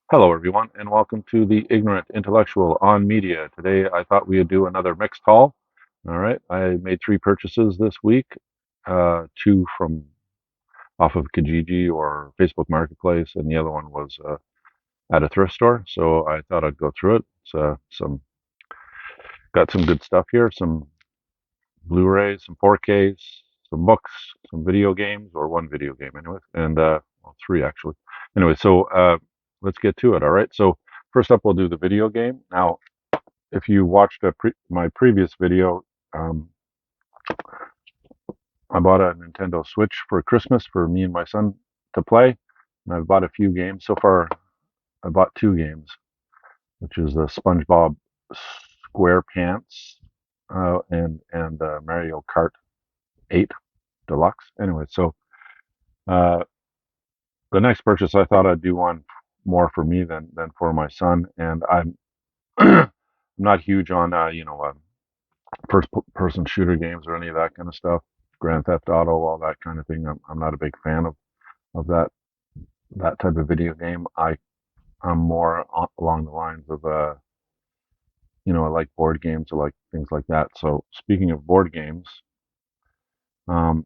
Hello, everyone, and welcome to the Ignorant Intellectual on Media. Today, I thought we would do another mixed haul. All right, I made three purchases this week, two from off of Kijiji or Facebook Marketplace, and the other one was at a thrift store. So I thought I'd go through it. Some got some good stuff here, some Blu-rays, some 4Ks, some books, some video games, or one video game, anyways, and well, three actually. Anyway, so let's get to it. All right. So first up, we'll do the video game. Now, if you watched my previous video, um, I bought a Nintendo Switch for Christmas for me and my son to play, and I've bought a few games so far. I bought two games, which is the SpongeBob SquarePants and Mario Kart 8 Deluxe. Anyway, so uh, the next purchase, I thought I'd do one more for me than for my son, and I'm I'm not huge on first person shooter games or any of that kind of stuff. Grand Theft Auto, all that kind of thing. I'm not a big fan of that type of video game. I'm more along the lines of I like board games. I like things like that. So speaking of board games, um,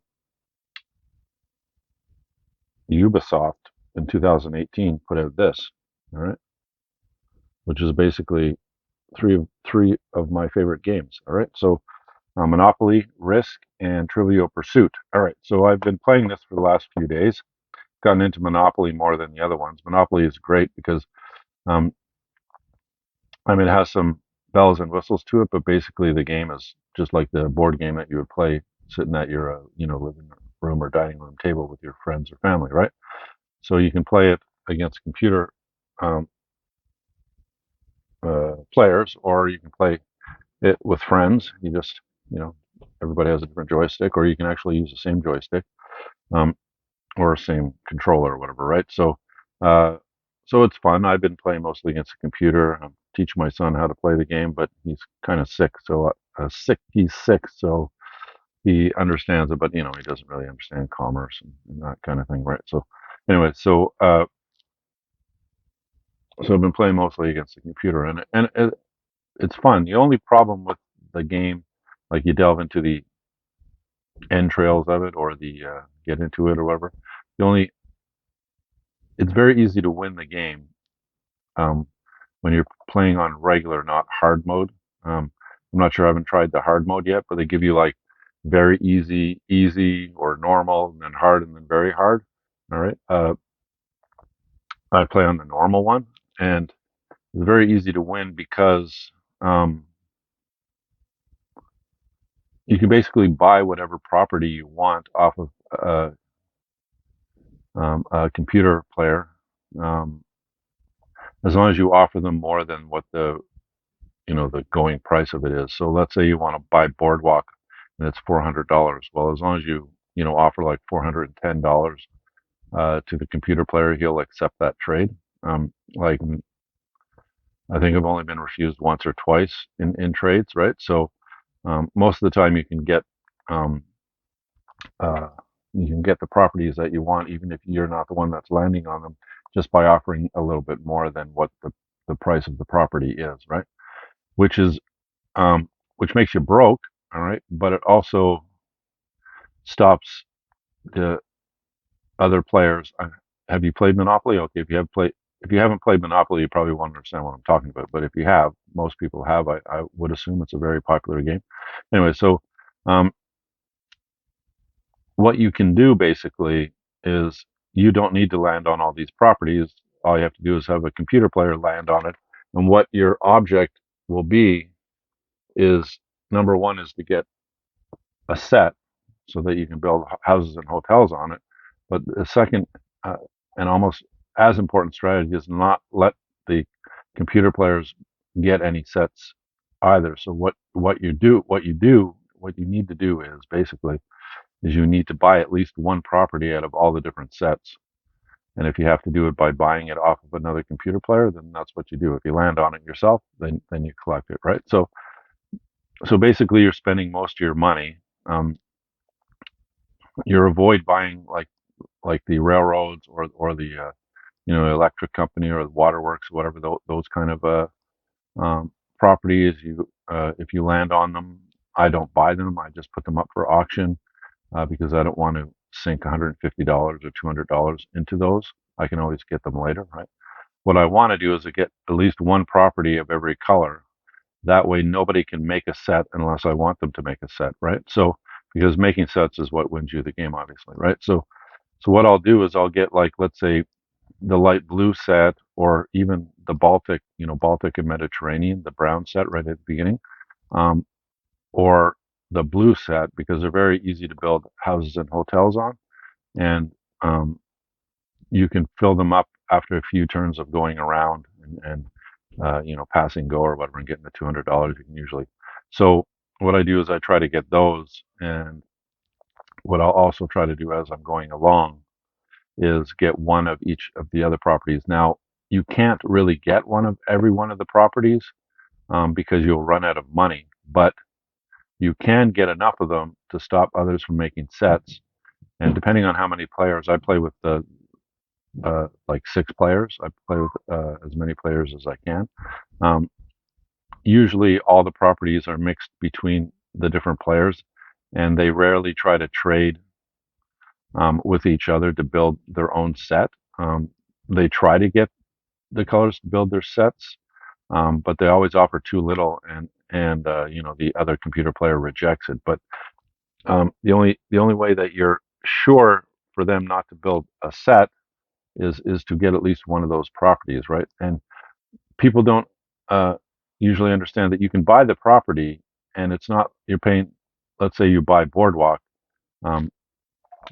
Ubisoft in 2018 put out this, all right, which is basically three of my favorite games. All right, so Monopoly, Risk, and Trivial Pursuit. All right, so I've been playing this for the last few days. Gotten into Monopoly more than the other ones. Monopoly is great because um, it has some bells and whistles to it, but basically the game is just like the board game that you would play sitting at your living room or dining room table with your friends or family, right? So you can play it against computer um, players, or you can play it with friends. You know, everybody has a different joystick, or you can actually use the same joystick. Um, or same controller or whatever, right? Uh, so it's fun. I've been playing mostly against a computer. I'm teaching my son how to play the game, but he's kind of sick. He's sick, so he understands it, but he doesn't really understand commerce and that kind of thing, right? So anyway, so I've been playing mostly against the computer, and it's fun. The only problem with the game, like you delve into the entrails of it or the get into it or whatever. The only It's very easy to win the game um, when you're playing on regular, not hard mode. I'm not sure. I haven't tried the hard mode yet, but they give you like very easy, easy, or normal, and then hard, and then very hard. All right. I play on the normal one, and it's very easy to win because um, you can basically buy whatever property you want off of a computer player, um, as long as you offer them more than what the going price of it is. So let's say you want to buy Boardwalk and it's $400. Well, as long as you offer like $410 to the computer player, he'll accept that trade. Like I think I've only been refused once or twice in trades, right? So most of the time um, uh, you can get the properties that you want, even if you're not the one that's landing on them, just by offering a little bit more than what the price of the property is, right? Which is which makes you broke, all right, but it also stops the other players. Have you played Monopoly? Okay, if you haven't played Monopoly, you probably won't understand what I'm talking about. But if you have, most people have. I would assume it's a very popular game. Anyway, so um, what you can do basically is you don't need to land on all these properties. All you have to do is have a computer player land on it, and what your object will be is number one is to get a set so that you can build houses and hotels on it. But the second uh, and almost as important strategy is not let the computer players get any sets either. So what you need to do is basically is you need to buy at least one property out of all the different sets. And if you have to do it by buying it off of another computer player, then that's what you do. If you land on it yourself, then you collect it, right? So basically, you're spending most of your money. Um, you avoid buying like the railroads or the electric company or the waterworks, whatever those kind of properties. If you land on them, I don't buy them. I just put them up for auction because I don't want to sink $150 or $200 into those. I can always get them later, right? What I want to do is to get at least one property of every color. That way, nobody can make a set unless I want them to make a set, right? So, because making sets is what wins you the game, obviously, right? So what I'll do is I'll get, like, let's say, the light blue set, or even the Baltic, Baltic and Mediterranean, the brown set right at the beginning, um, or the blue set, because they're very easy to build houses and hotels on, and um, you can fill them up after a few turns of going around and passing go or whatever and getting the $200 you can usually. So what I do is I try to get those, and what I'll also try to do as I'm going along is get one of each of the other properties. Now, you can't really get one of every one of the properties because you'll run out of money, but you can get enough of them to stop others from making sets. And depending on how many players, I play with the like 6 players. I play with as many players as I can. Um, Usually, all the properties are mixed between the different players, and they rarely try to trade with each other to build their own set. They try to get the colors to build their sets, but they always offer too little, and the other computer player rejects it. But the only way that you're sure for them not to build a set is to get at least one of those properties, right? And people don't uh, usually understand that you can buy the property, and it's not you're paying. Let's say you buy Boardwalk, um,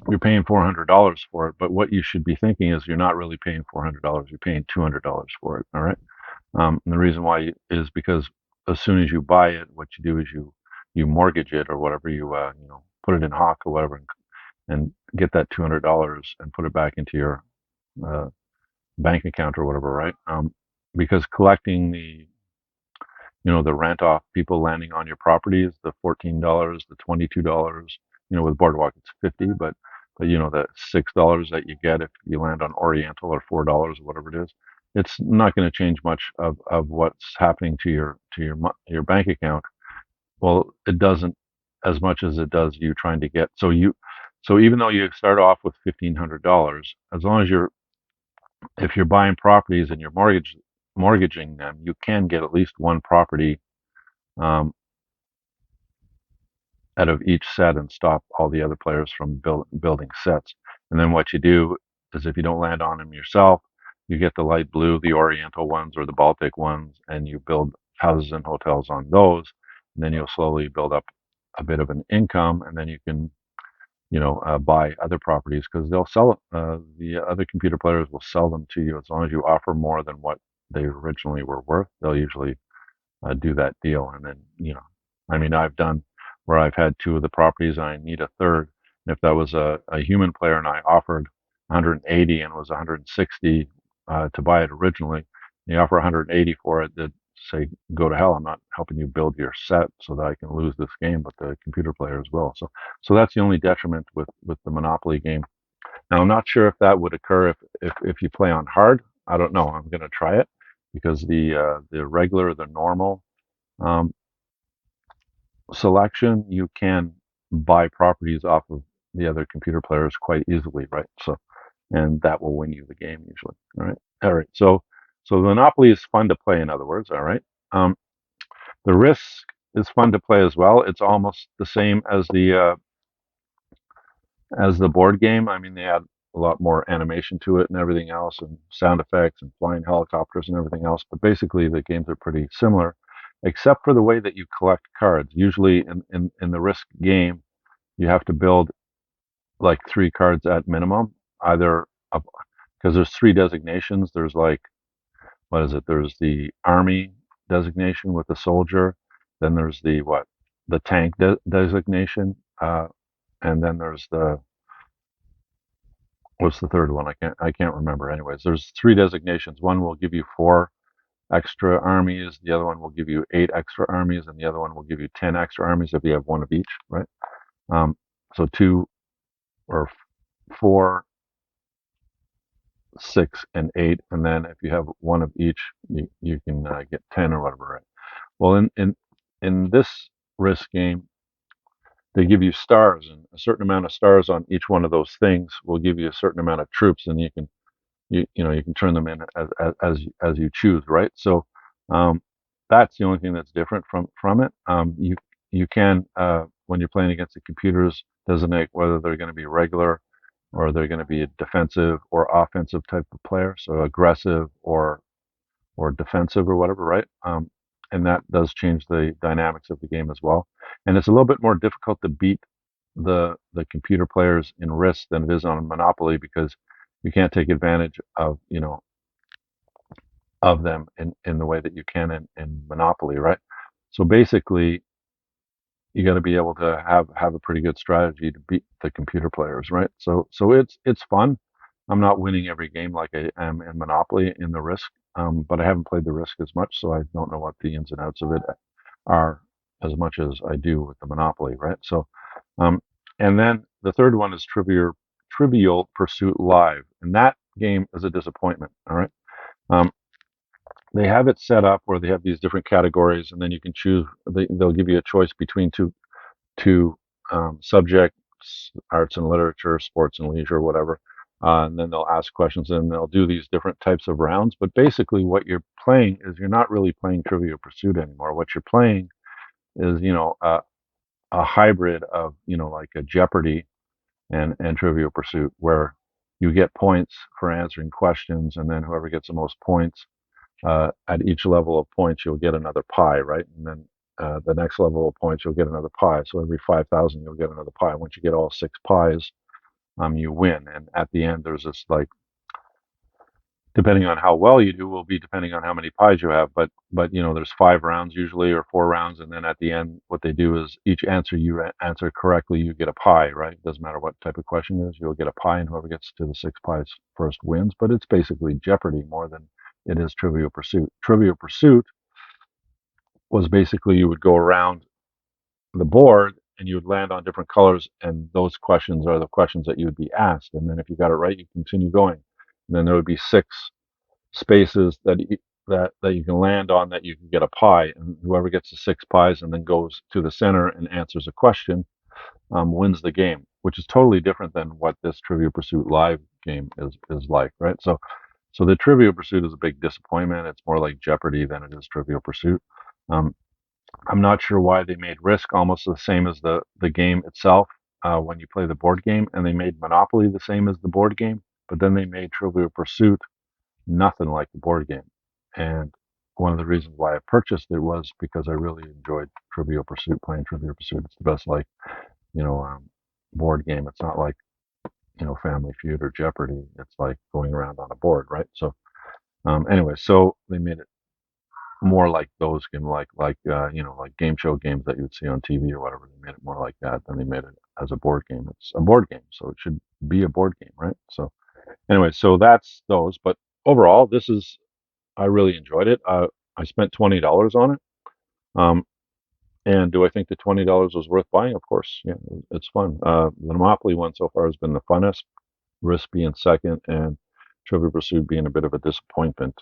you're paying $400 for it, but what you should be thinking is you're not really paying $400. You're paying $200 for it. All right. And the reason why is because as soon as you buy it, what you do is you mortgage it or whatever, put it in Hawk or whatever, and get that $200 and put it back into your uh, bank account or whatever, right? Because collecting the rent off people landing on your properties, the $14, the $22, with Boardwalk it's 50, but the $6 that you get if you land on Oriental, or $4 or whatever it is, it's not going to change much of what's happening to your bank account. Well, it doesn't as much as it does you trying to get. So even though you start off with $1,500, as long as if you're buying properties and you're mortgaging them, you can get at least one property um, out of each set and stop all the other players from building sets. And then what you do is, if you don't land on them yourself, you get the light blue, the Oriental ones or the Baltic ones, and you build houses and hotels on those. And then you'll slowly build up a bit of an income, and then you can buy other properties, because they'll sell it. The other computer players will sell them to you as long as you offer more than what they originally were worth. They'll usually do that deal. And then, I mean, I've done where I've had 2 of the properties and I need a third. And if that was a human player and I offered 180 and it was 160 to buy it originally, and you offer 180 for it, that say, go to hell. I'm not helping you build your set so that I can lose this game, but the computer players will. So that's the only detriment with the Monopoly game. Now, I'm not sure if that would occur if you play on hard. I don't know. I'm going to try it, because the regular, the normal um, selection, you can buy properties off of the other computer players quite easily, right? And that will win you the game usually. All right. So Monopoly is fun to play. In other words, all right. Um, the Risk is fun to play as well. It's almost the same as the board game. I mean, they add a lot more animation to it and everything else, and sound effects and flying helicopters and everything else. But basically, the games are pretty similar, except for the way that you collect cards. Usually, in the Risk game, you have to build like 3 cards at minimum, either because there's 3 designations. There's, like, what is it? There's the army designation with the soldier. Then there's the tank designation, and then there's what's the third one? I can't remember. Anyways, there's 3 designations. One will give you 4 extra armies. The other one will give you 8 extra armies, and the other one will give you 10 extra armies if you have one of each, right? So 2 or 4 6 and 8, and then if you have one of each, you can get 10 or whatever, right? Well, in this risk game, they give you stars, and a certain amount of stars on each one of those things will give you a certain amount of troops, and you can turn them in as you choose, right? So um, that's the only thing that's different from it. You can when you're playing against the computers designate whether they're going to be regular or they're going to be a defensive or offensive type of player, so aggressive or defensive or whatever, right? And that does change the dynamics of the game as well. And it's a little bit more difficult to beat the computer players in Risk than it is on Monopoly because you can't take advantage of of them in the way that you can in Monopoly, right? So basically, you got to be able to have a pretty good strategy to beat the computer players, right? So it's fun. I'm not winning every game like I am in Monopoly in the Risk, but I haven't played the Risk as much, so I don't know what the ins and outs of it are as much as I do with the Monopoly, right? So, um, and then the third one is Trivial Pursuit Live, and that game is a disappointment. All right, um, they have it set up where they have these different categories, and then you can choose. They'll give you a choice between two subjects: arts and literature, sports and leisure, whatever. And then they'll ask questions, and they'll do these different types of rounds. But basically, what you're playing is you're not really playing Trivial Pursuit anymore. What you're playing is, a hybrid of, like a Jeopardy and Trivial Pursuit, where you get points for answering questions, and then whoever gets the most points at each level of points, you'll get another pie, right? And then the next level of points, you'll get another pie. So every 5,000, you'll get another pie. Once you get all 6 pies, you win. And at the end, there's this like, depending on how well you do, will be depending on how many pies you have. But there's 5 rounds usually or 4 rounds, and then at the end, what they do is each answer you answer correctly, you get a pie, right? Doesn't matter what type of question it is, you'll get a pie, and whoever gets to the 6 pies first wins. But it's basically Jeopardy more than it is Trivial Pursuit. Trivial Pursuit was basically you would go around the board and you would land on different colors, and those questions are the questions that you would be asked. And then if you got it right, you continue going. And then there would be 6 spaces that you can land on that you can get a pie, and whoever gets the 6 pies and then goes to the center and answers a question wins the game, which is totally different than what this Trivia Pursuit Live game is like, right? So the Trivia Pursuit is a big disappointment. It's more like Jeopardy than it is Trivial Pursuit. Um, I'm not sure why they made Risk almost the same as the game itself when you play the board game, and they made Monopoly the same as the board game, but then they made Trivial Pursuit nothing like the board game. And one of the reasons why I purchased it was because I really enjoyed Trivial Pursuit, playing Trivial Pursuit. It's the best, like, you know, um, board game. It's not like, Family Feud or Jeopardy. It's like going around on a board, right? So, anyway, so they made it more like those games, like game show games that you would see on TV or whatever. They made it more like that than they made it as a board game. It's a board game, so it should be a board game, right? So, anyway, so that's those. But overall, I really enjoyed it. I spent $20 on it. Um, and do I think the $20 was worth buying? Of course, yeah, it's fun. The Monopoly one so far has been the funnest. Risk being second, and Trivial Pursuit being a bit of a disappointment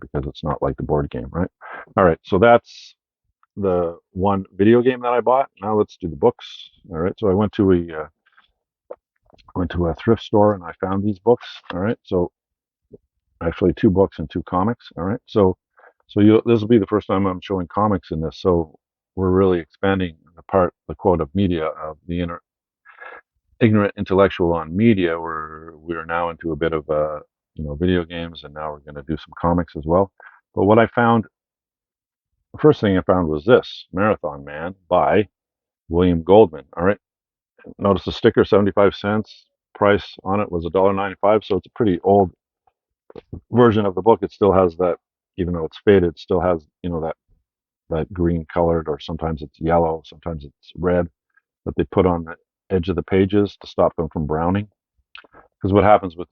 because it's not like the board game, right? All right, so that's the one video game that I bought. Now let's do the books. All right, so I went to a thrift store and I found these books. All right, so actually 2 books and 2 comics. All right, so this will be the first time I'm showing comics in this. So we're really expanding the quote of media of the ignorant intellectual on media. We're now into a bit of video games, and now we're going to do some comics as well. But the first thing I found was this Marathon Man by William Goldman. All right, notice the sticker, 75 cents. Price on it was $1.95, so it's a pretty old version of the book. It still has that, even though it's faded, it still has that green colored, or sometimes it's yellow, sometimes it's red, that they put on the edge of the pages to stop them from browning. Because what happens with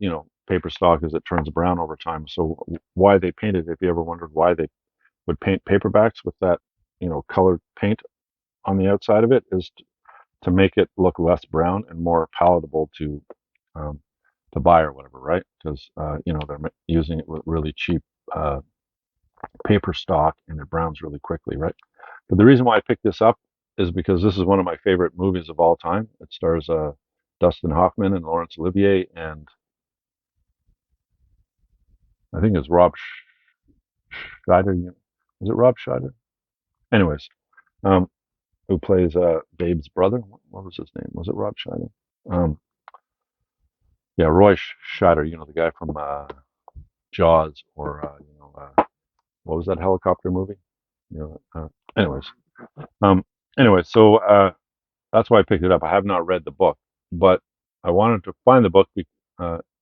paper stock is it turns brown over time. So why they painted, if you ever wondered why they would paint paperbacks with that colored paint on the outside of it, is to make it look less brown and more palatable to um, to buy or whatever, right? Because they're using it with really cheap uh, paper stock, and it browns really quickly, right? But the reason why I picked this up is because this is one of my favorite movies of all time. It stars Dustin Hoffman and Laurence Olivier, and I think it's Rob Schneider. Was it Rob Schneider? Anyways, um, who plays Babe's brother? What was his name? Was it Rob Schneider? Um, yeah, Roy Scheider. The guy from Jaws, or what was that helicopter movie? You know. Anyways, um, so that's why I picked it up. I have not read the book, but I wanted to find the book. It's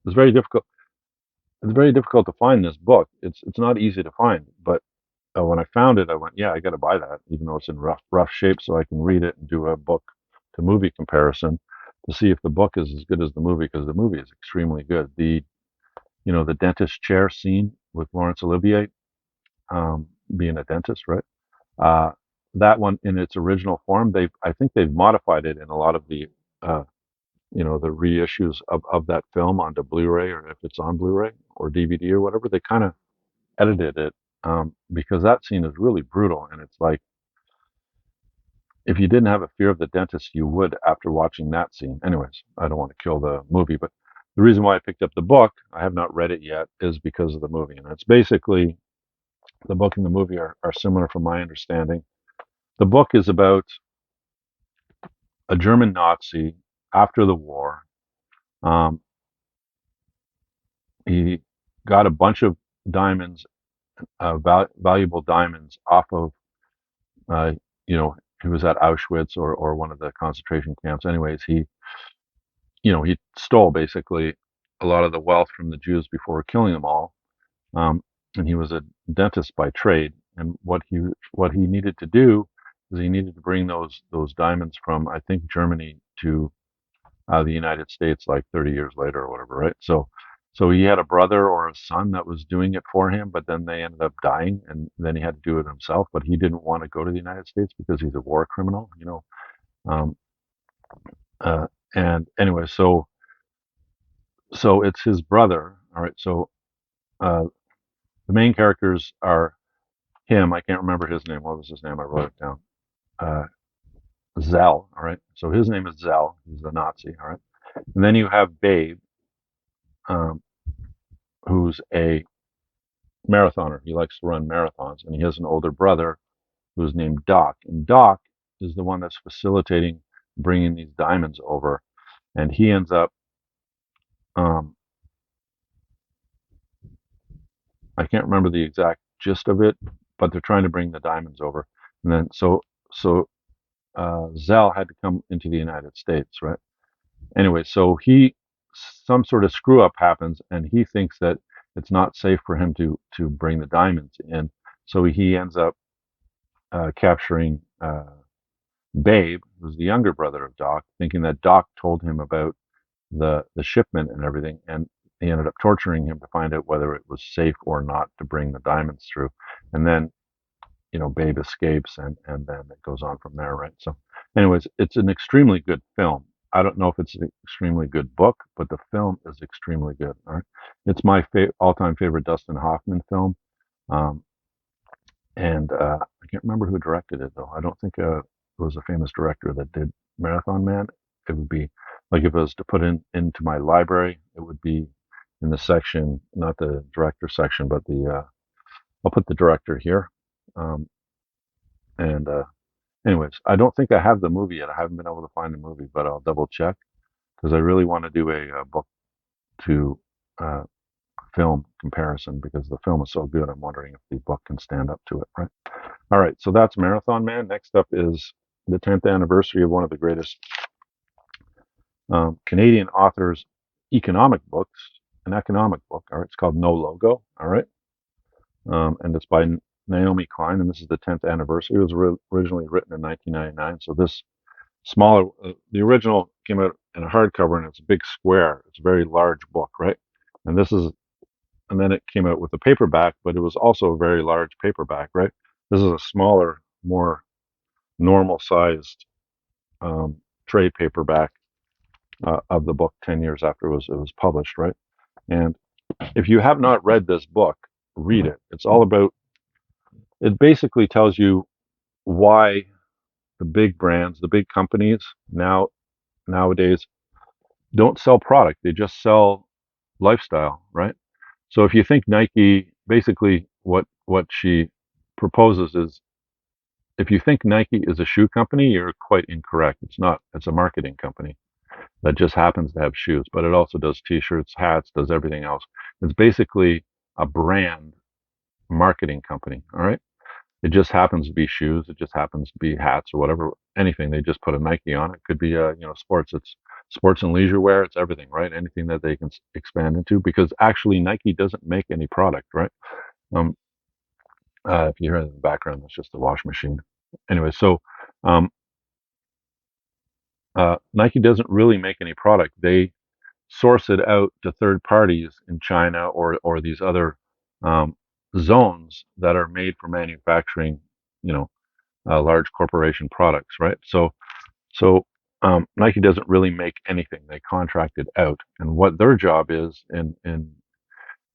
very difficult. It's very difficult to find this book. It's not easy to find. But when I found it, I went, yeah, I got to buy that, even though it's in rough shape, so I can read it and do a book to movie comparison to see if the book is as good as the movie, because the movie is extremely good. The dentist chair scene with Laurence Olivier, being a dentist, right? Uh, that one in its original form, I think they've modified it in a lot of uh, the reissues of that film onto Blu-ray, or if it's on Blu-ray or DVD or whatever. They kind of edited it, because that scene is really brutal, and it's like, if you didn't have a fear of the dentist, you would after watching that scene. Anyways, I don't want to kill the movie, but the reason why I picked up the book, I have not read it yet, is because of the movie. And it's basically, the book and the movie are similar from my understanding. The book is about a German Nazi after the war. Um, he got a bunch of diamonds, valuable diamonds, off of, uh, he was at Auschwitz, or one of the concentration camps. Anyways, he stole basically a lot of the wealth from the Jews before killing them all. Um, and he was a dentist by trade. And what he needed to do is he needed to bring those diamonds from, I think, Germany to the United States, like 30 years later or whatever, right? So he had a brother or a son that was doing it for him, but then they ended up dying, and then he had to do it himself. But he didn't want to go to the United States because he's a war criminal. Um, uh, and anyway, so it's his brother. All right. So uh, the main characters are him. I can't remember his name. What was his name? I wrote it down. Uh, Zell. All right. So his name is Zell. He's a Nazi. All right. And then you have Babe, um, who's a marathoner. He likes to run marathons, and he has an older brother who's named Doc. And Doc is the one that's facilitating bringing these diamonds over, and he ends up. Um, I can't remember the exact gist of it, but they're trying to bring the diamonds over, and then so Zell had to come into the United States, right? Anyway, so some sort of screw up happens, and he thinks that it's not safe for him to bring the diamonds in. So he ends up capturing Babe, who's the younger brother of Doc, thinking that Doc told him about the shipment and everything, and he ended up torturing him to find out whether it was safe or not to bring the diamonds through. And then Babe escapes, and then it goes on from there, right? So, anyways, it's an extremely good film. I don't know if it's an extremely good book, but the film is extremely good. All right, it's my all-time favorite Dustin Hoffman film, um, and I can't remember who directed it though. I don't think it was a famous director that did Marathon Man. It would be like, if it was to put into my library, it would be in the section, not the director section, but I'll put the director here. Um, and Anyways, I don't think I have the movie yet. I haven't been able to find the movie, but I'll double check, because I really want to do a book to uh, film comparison, because the film is so good. I'm wondering if the book can stand up to it, right? All right, so that's Marathon Man. Next up is the 10th anniversary of one of the greatest Canadian authors' economic books, an economic book. All right, it's called No Logo. All right, and it's by Naomi Klein, and this is the 10th anniversary. It was originally written in 1999, so this smaller. The original came out in a hardcover, and it's a big square. It's a very large book, right? And then it came out with a paperback, but it was also a very large paperback, right? This is a smaller, more normal sized trade paperback, of the book 10 years after it was published, right? And if you have not read this book, read it. It's all about, it basically tells you why the big brands, the big companies nowadays don't sell product. They just sell lifestyle, right? So if you think Nike, basically what she proposes is, if you think Nike is a shoe company, you're quite incorrect. It's not. It's a marketing company that just happens to have shoes, but it also does t-shirts, hats, does everything else. It's basically a brand marketing company, all right? It just happens to be shoes, it just happens to be hats or whatever, anything. They just put a Nike on it. It could be sports. It's sports and leisure wear, it's everything, right? Anything that they can expand into, because actually Nike doesn't make any product, right? Um if you hear in the background, it's just a wash machine. Anyway, so um Nike doesn't really make any product. They source it out to third parties in China or these other um, zones that are made for manufacturing, you know, large corporation products, right? So Nike doesn't really make anything; they contract it out, and what their job is in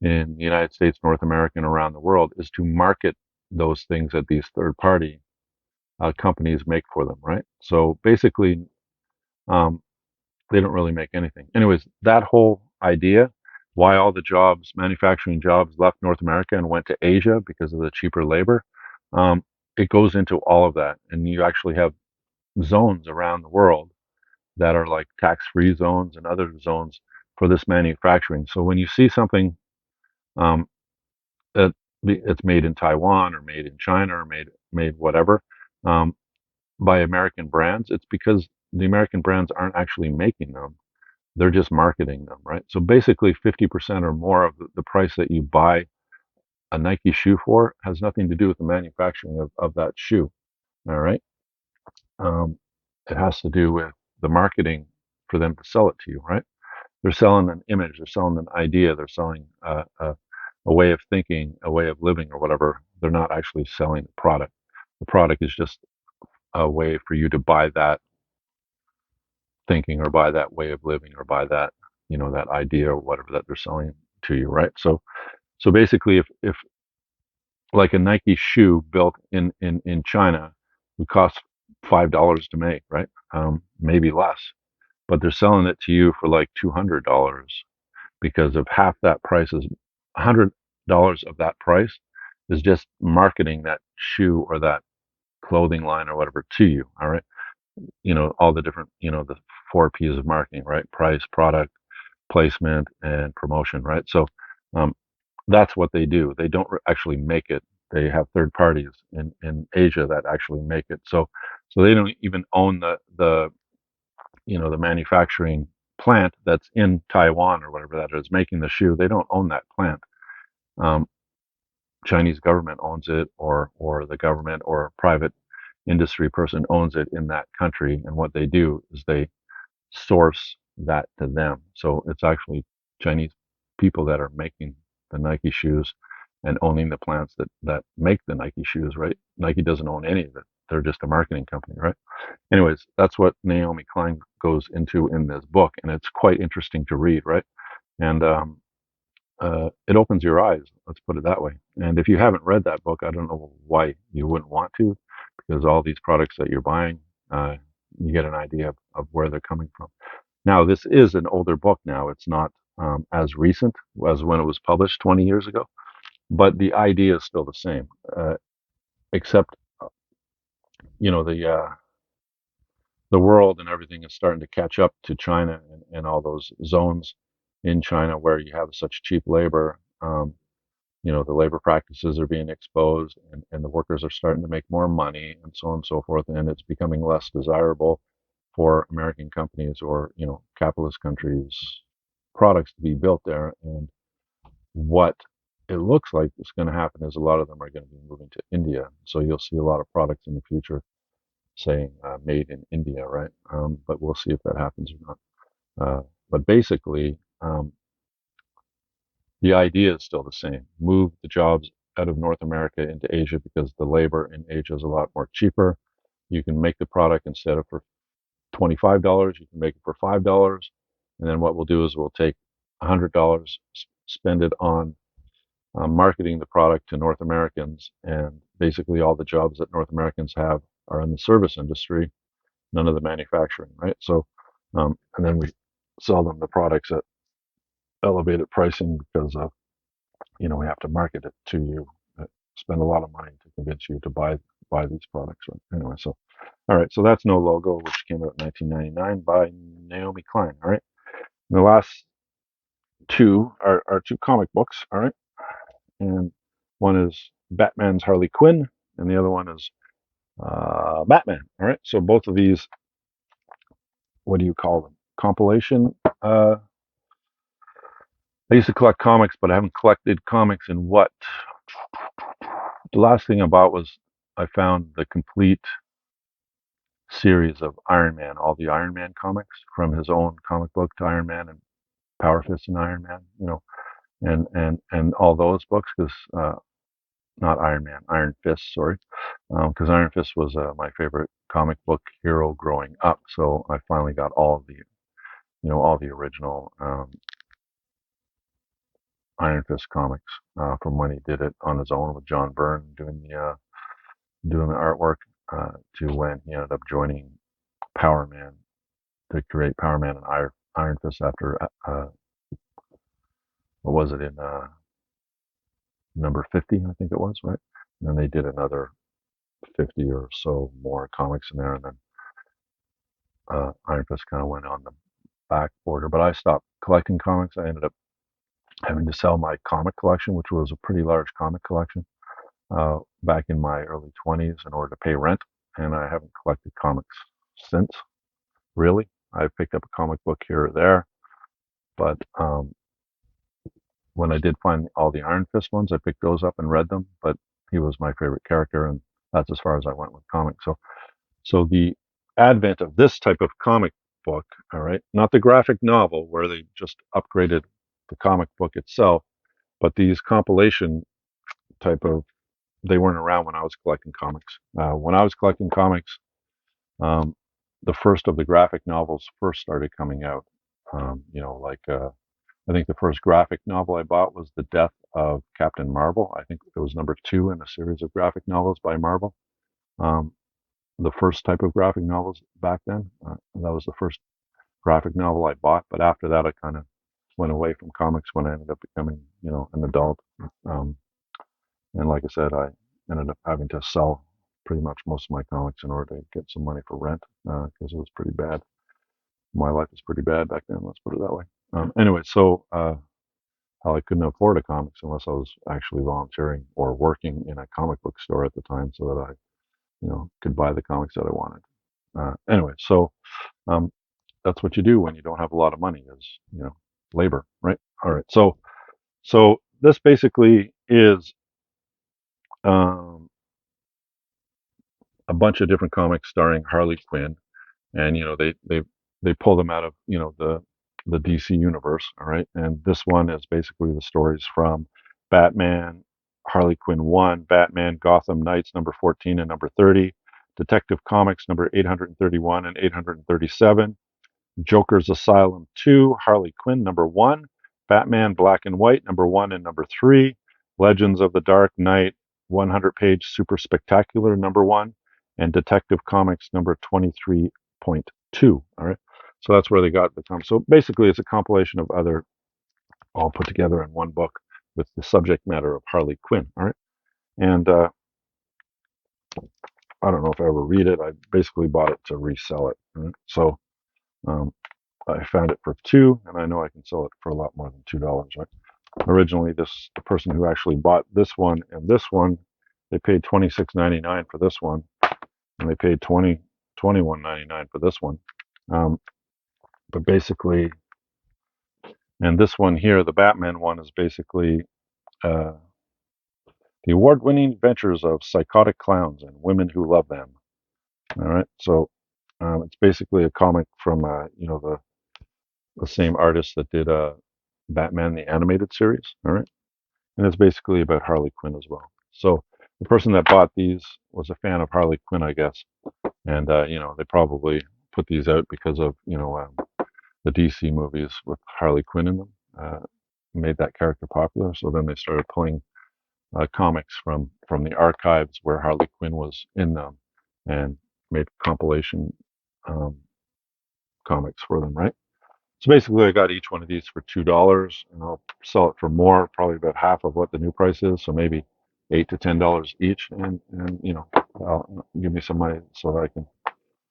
the United States, North America, and around the world is to market those things that these third party companies make for them, right? So basically, um, they don't really make anything. Anyways, that whole idea, why all the jobs, manufacturing jobs, left North America and went to Asia because of the cheaper labor, um, it goes into all of that. And you actually have zones around the world that are like tax-free zones and other zones for this manufacturing. So when you see something um, that it's made in Taiwan or made in China or made whatever um, by American brands, it's because the American brands aren't actually making them. They're just marketing them, right? So basically, 50% or more of the price that you buy a Nike shoe for has nothing to do with the manufacturing of that shoe. All right. Um, it has to do with the marketing for them to sell it to you, right? They're selling an image, they're selling an idea, they're selling a way of thinking, a way of living, or whatever. They're not actually selling the product. The product is just a way for you to buy that thinking or buy that way of living or buy that, that idea or whatever that they're selling to you, right? So basically, if like a Nike shoe built in China would cost $5 to make, right? Maybe less, but they're selling it to you for like $200 because of half that price is $100 of that price is just marketing that shoe or that clothing line or whatever to you. All right, all the different, the four P's of marketing, right? Price, product, placement, and promotion, right? So um, that's what they do. They don't actually make it. They have third parties in Asia that actually make it. So they don't even own the manufacturing plant that's in Taiwan or whatever that is making the shoe. They don't own that plant. Um, Chinese government owns it, or the government or a private industry person owns it in that country. And what they do is they source that to them. So it's actually Chinese people that are making the Nike shoes and owning the plants that make the Nike shoes, right? Nike doesn't own any of it. They're just a marketing company, right? Anyways, that's what Naomi Klein goes into in this book, and it's quite interesting to read, right? And it opens your eyes. Let's put it that way. And if you haven't read that book, I don't know why you wouldn't want to, because all these products that you're buying, you get an idea of where they're coming from. Now, this is an older book now. It's not as recent as when it was published 20 years ago, but the idea is still the same, except, the world and everything is starting to catch up to China and all those zones in China where you have such cheap labor. The labor practices are being exposed, and the workers are starting to make more money, and so on and so forth. And it's becoming less desirable for American companies or, capitalist countries' products to be built there. And what it looks like is going to happen is a lot of them are going to be moving to India. So you'll see a lot of products in the future saying made in India, right? But we'll see if that happens or not. But basically, the idea is still the same. Move the jobs out of North America into Asia because the labor in Asia is a lot more cheaper. You can make the product instead of for $25, you can make it for $5. And then what we'll do is we'll take $100, spend it on marketing the product to North Americans. And basically all the jobs that North Americans have are in the service industry, none of the manufacturing, right? So, and then we sell them the products at elevated pricing because of, we have to market it to you, spend a lot of money to convince you to buy these products. Right? Anyway, so all right, so that's No Logo, which came out in 1999 by Naomi Klein. All right, and the last two are two comic books. All right, and one is Batman's Harley Quinn, and the other one is Batman. All right, so both of these, what do you call them? Compilation. I used to collect comics, but I haven't collected comics in what? The last thing I bought was I found the complete series of Iron Man, all the Iron Man comics from his own comic book to Iron Man and Power Fist and Iron Man, and all those books because not Iron Man, Iron Fist, sorry, because Iron Fist was my favorite comic book hero growing up. So I finally got all of the, all the original Iron Fist comics from when he did it on his own with John Byrne doing the artwork to when he ended up joining Power Man to create Power Man and Iron Fist after what was it in number 50, I think it was, right? And then they did another 50 or so more comics in there, and then Iron Fist kind of went on the back border. But I stopped collecting comics. I ended up having to sell my comic collection, which was a pretty large comic collection, back in my early 20s in order to pay rent, and I haven't collected comics since, really. I picked up a comic book here or there, but when I did find all the Iron Fist ones, I picked those up and read them, but he was my favorite character, and that's as far as I went with comics. So the advent of this type of comic book, all right, not the graphic novel where they just upgraded the comic book itself, but these compilation type of, they weren't around when I was collecting comics. When I was collecting comics, um, the first of the graphic novels first started coming out. I think the first graphic novel I bought was The Death of Captain Marvel. I think it was number 2 in a series of graphic novels by Marvel. Um, the first type of graphic novels back then. That was the first graphic novel I bought. But after that, I kind of went away from comics when I ended up becoming, an adult. And like I said, I ended up having to sell pretty much most of my comics in order to get some money for rent because it was pretty bad. My life was pretty bad back then. Let's put it that way. Anyway, so how I couldn't afford a comics unless I was actually volunteering or working in a comic book store at the time, so that I, could buy the comics that I wanted. Anyway, so um, that's what you do when you don't have a lot of money is, labor, right? All right. So this basically is um, a bunch of different comics starring Harley Quinn, and they pull them out of the DC universe. All right, and this one is basically the stories from Batman, Harley Quinn 1, Batman Gotham Knights number 14 and number 30, Detective Comics number 831 and 837, Joker's Asylum 2, Harley Quinn number 1, Batman Black and White number 1 and number 3, Legends of the Dark Knight 100-page super spectacular number 1, and Detective Comics number 23.2. All right. So that's where they got the comics. So basically it's a compilation of other all put together in one book with the subject matter of Harley Quinn. All right. And I don't know if I ever read it. I basically bought it to resell it. Right? So um, I found it for 2, and I know I can sell it for a lot more than $2, right? Originally, the person who actually bought this one and this one, they paid $26.99 for this one, and they paid $21.99 for this one. But basically, and this one here, the Batman one, is basically uh, the award-winning adventures of psychotic clowns and women who love them. All right, so it's basically a comic from the same artist that did Batman the animated series. All right, and it's basically about Harley Quinn as well. So the person that bought these was a fan of Harley Quinn, I guess, and they probably put these out because of, the DC movies with Harley Quinn in them. Made that character popular. So then they started pulling comics from the archives where Harley Quinn was in them, and made compilation um, comics for them, right? So basically, I got each one of these for $2, and I'll sell it for more, probably about half of what the new price is, so maybe $8 to $10 each, and I'll give me some money so that I can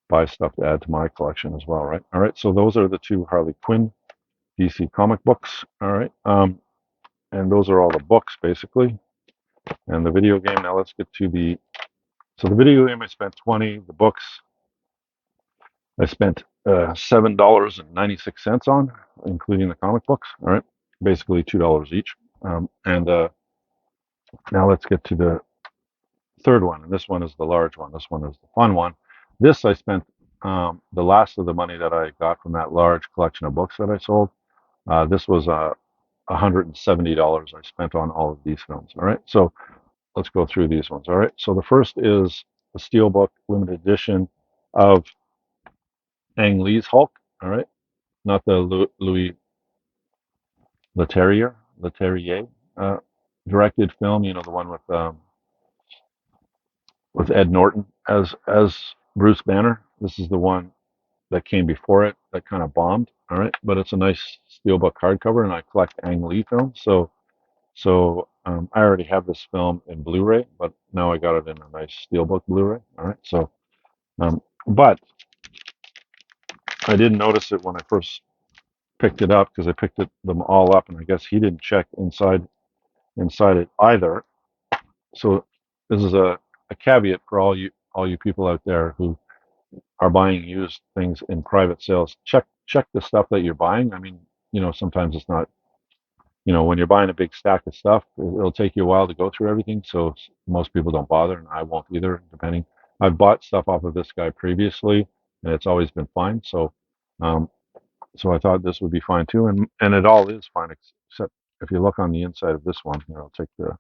buy stuff to add to my collection as well, right? All right, so those are the two Harley Quinn DC comic books, all right, and those are all the books basically. And the video game. Now let's get to the video game. I spent 20. The books I spent $7.96 on, including the comic books. All right, basically $2 each. And now let's get to the third one, and this one is the large one. This one is the fun one. This I spent the last of the money that I got from that large collection of books that I sold. This was $170 I spent on all of these films. All right, so let's go through these ones. All right, so the first is the Steelbook limited edition of Ang Lee's Hulk. All right, not the Louis Leterrier directed film. The one with Ed Norton as Bruce Banner. This is the one that came before it that kind of bombed. All right, but it's a nice Steelbook hardcover, and I collect Ang Lee films, so I already have this film in Blu-ray, but now I got it in a nice Steelbook Blu-ray. All right, but I didn't notice it when I first picked it up because I picked them all up, and I guess he didn't check inside it either. So this is a caveat for all you people out there who are buying used things in private sales. Check the stuff that you're buying. I mean, sometimes it's not. When you're buying a big stack of stuff, it'll take you a while to go through everything. So most people don't bother, and I won't either. Depending, I've bought stuff off of this guy previously, and it's always been fine. Um, so I thought this would be fine too, and it all is fine, except if you look on the inside of this one. I'll take the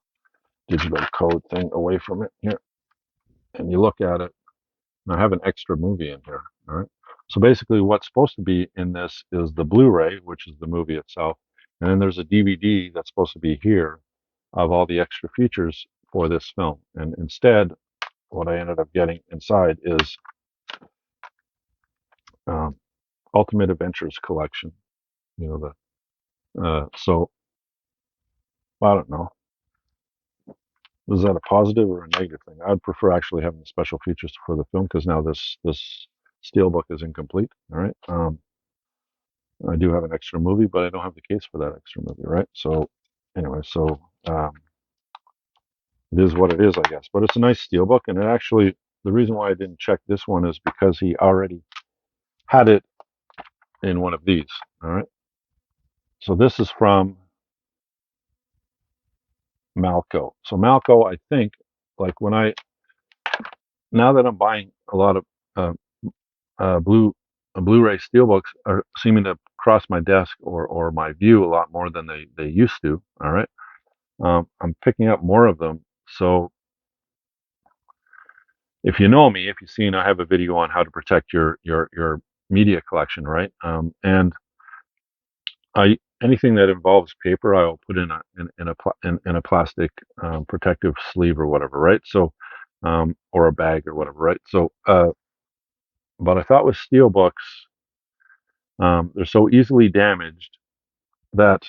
digital code thing away from it here, and you look at it. And I have an extra movie in here. All right. So basically, what's supposed to be in this is the Blu-ray, which is the movie itself, and then there's a DVD that's supposed to be here of all the extra features for this film. And instead, what I ended up getting inside is um, Ultimate Adventures Collection. So I don't know. Is that a positive or a negative thing? I'd prefer actually having the special features for the film because now this steelbook is incomplete. All right. I do have an extra movie, but I don't have the case for that extra movie, right? So anyway, it is what it is, I guess. But it's a nice steelbook, and it actually, the reason why I didn't check this one is because he already had it in one of these. All right. So this is from Malco. So Malco, I think, like now that I'm buying a lot of uh, Blu-ray steelbooks are seeming to cross my desk or my view a lot more than they used to. All right. I'm picking up more of them. So if you know me, if you've seen, I have a video on how to protect your media collection, right? And I anything that involves paper, I'll put in a plastic protective sleeve or whatever, right? So or a bag or whatever, right? But I thought with steel books, they're so easily damaged that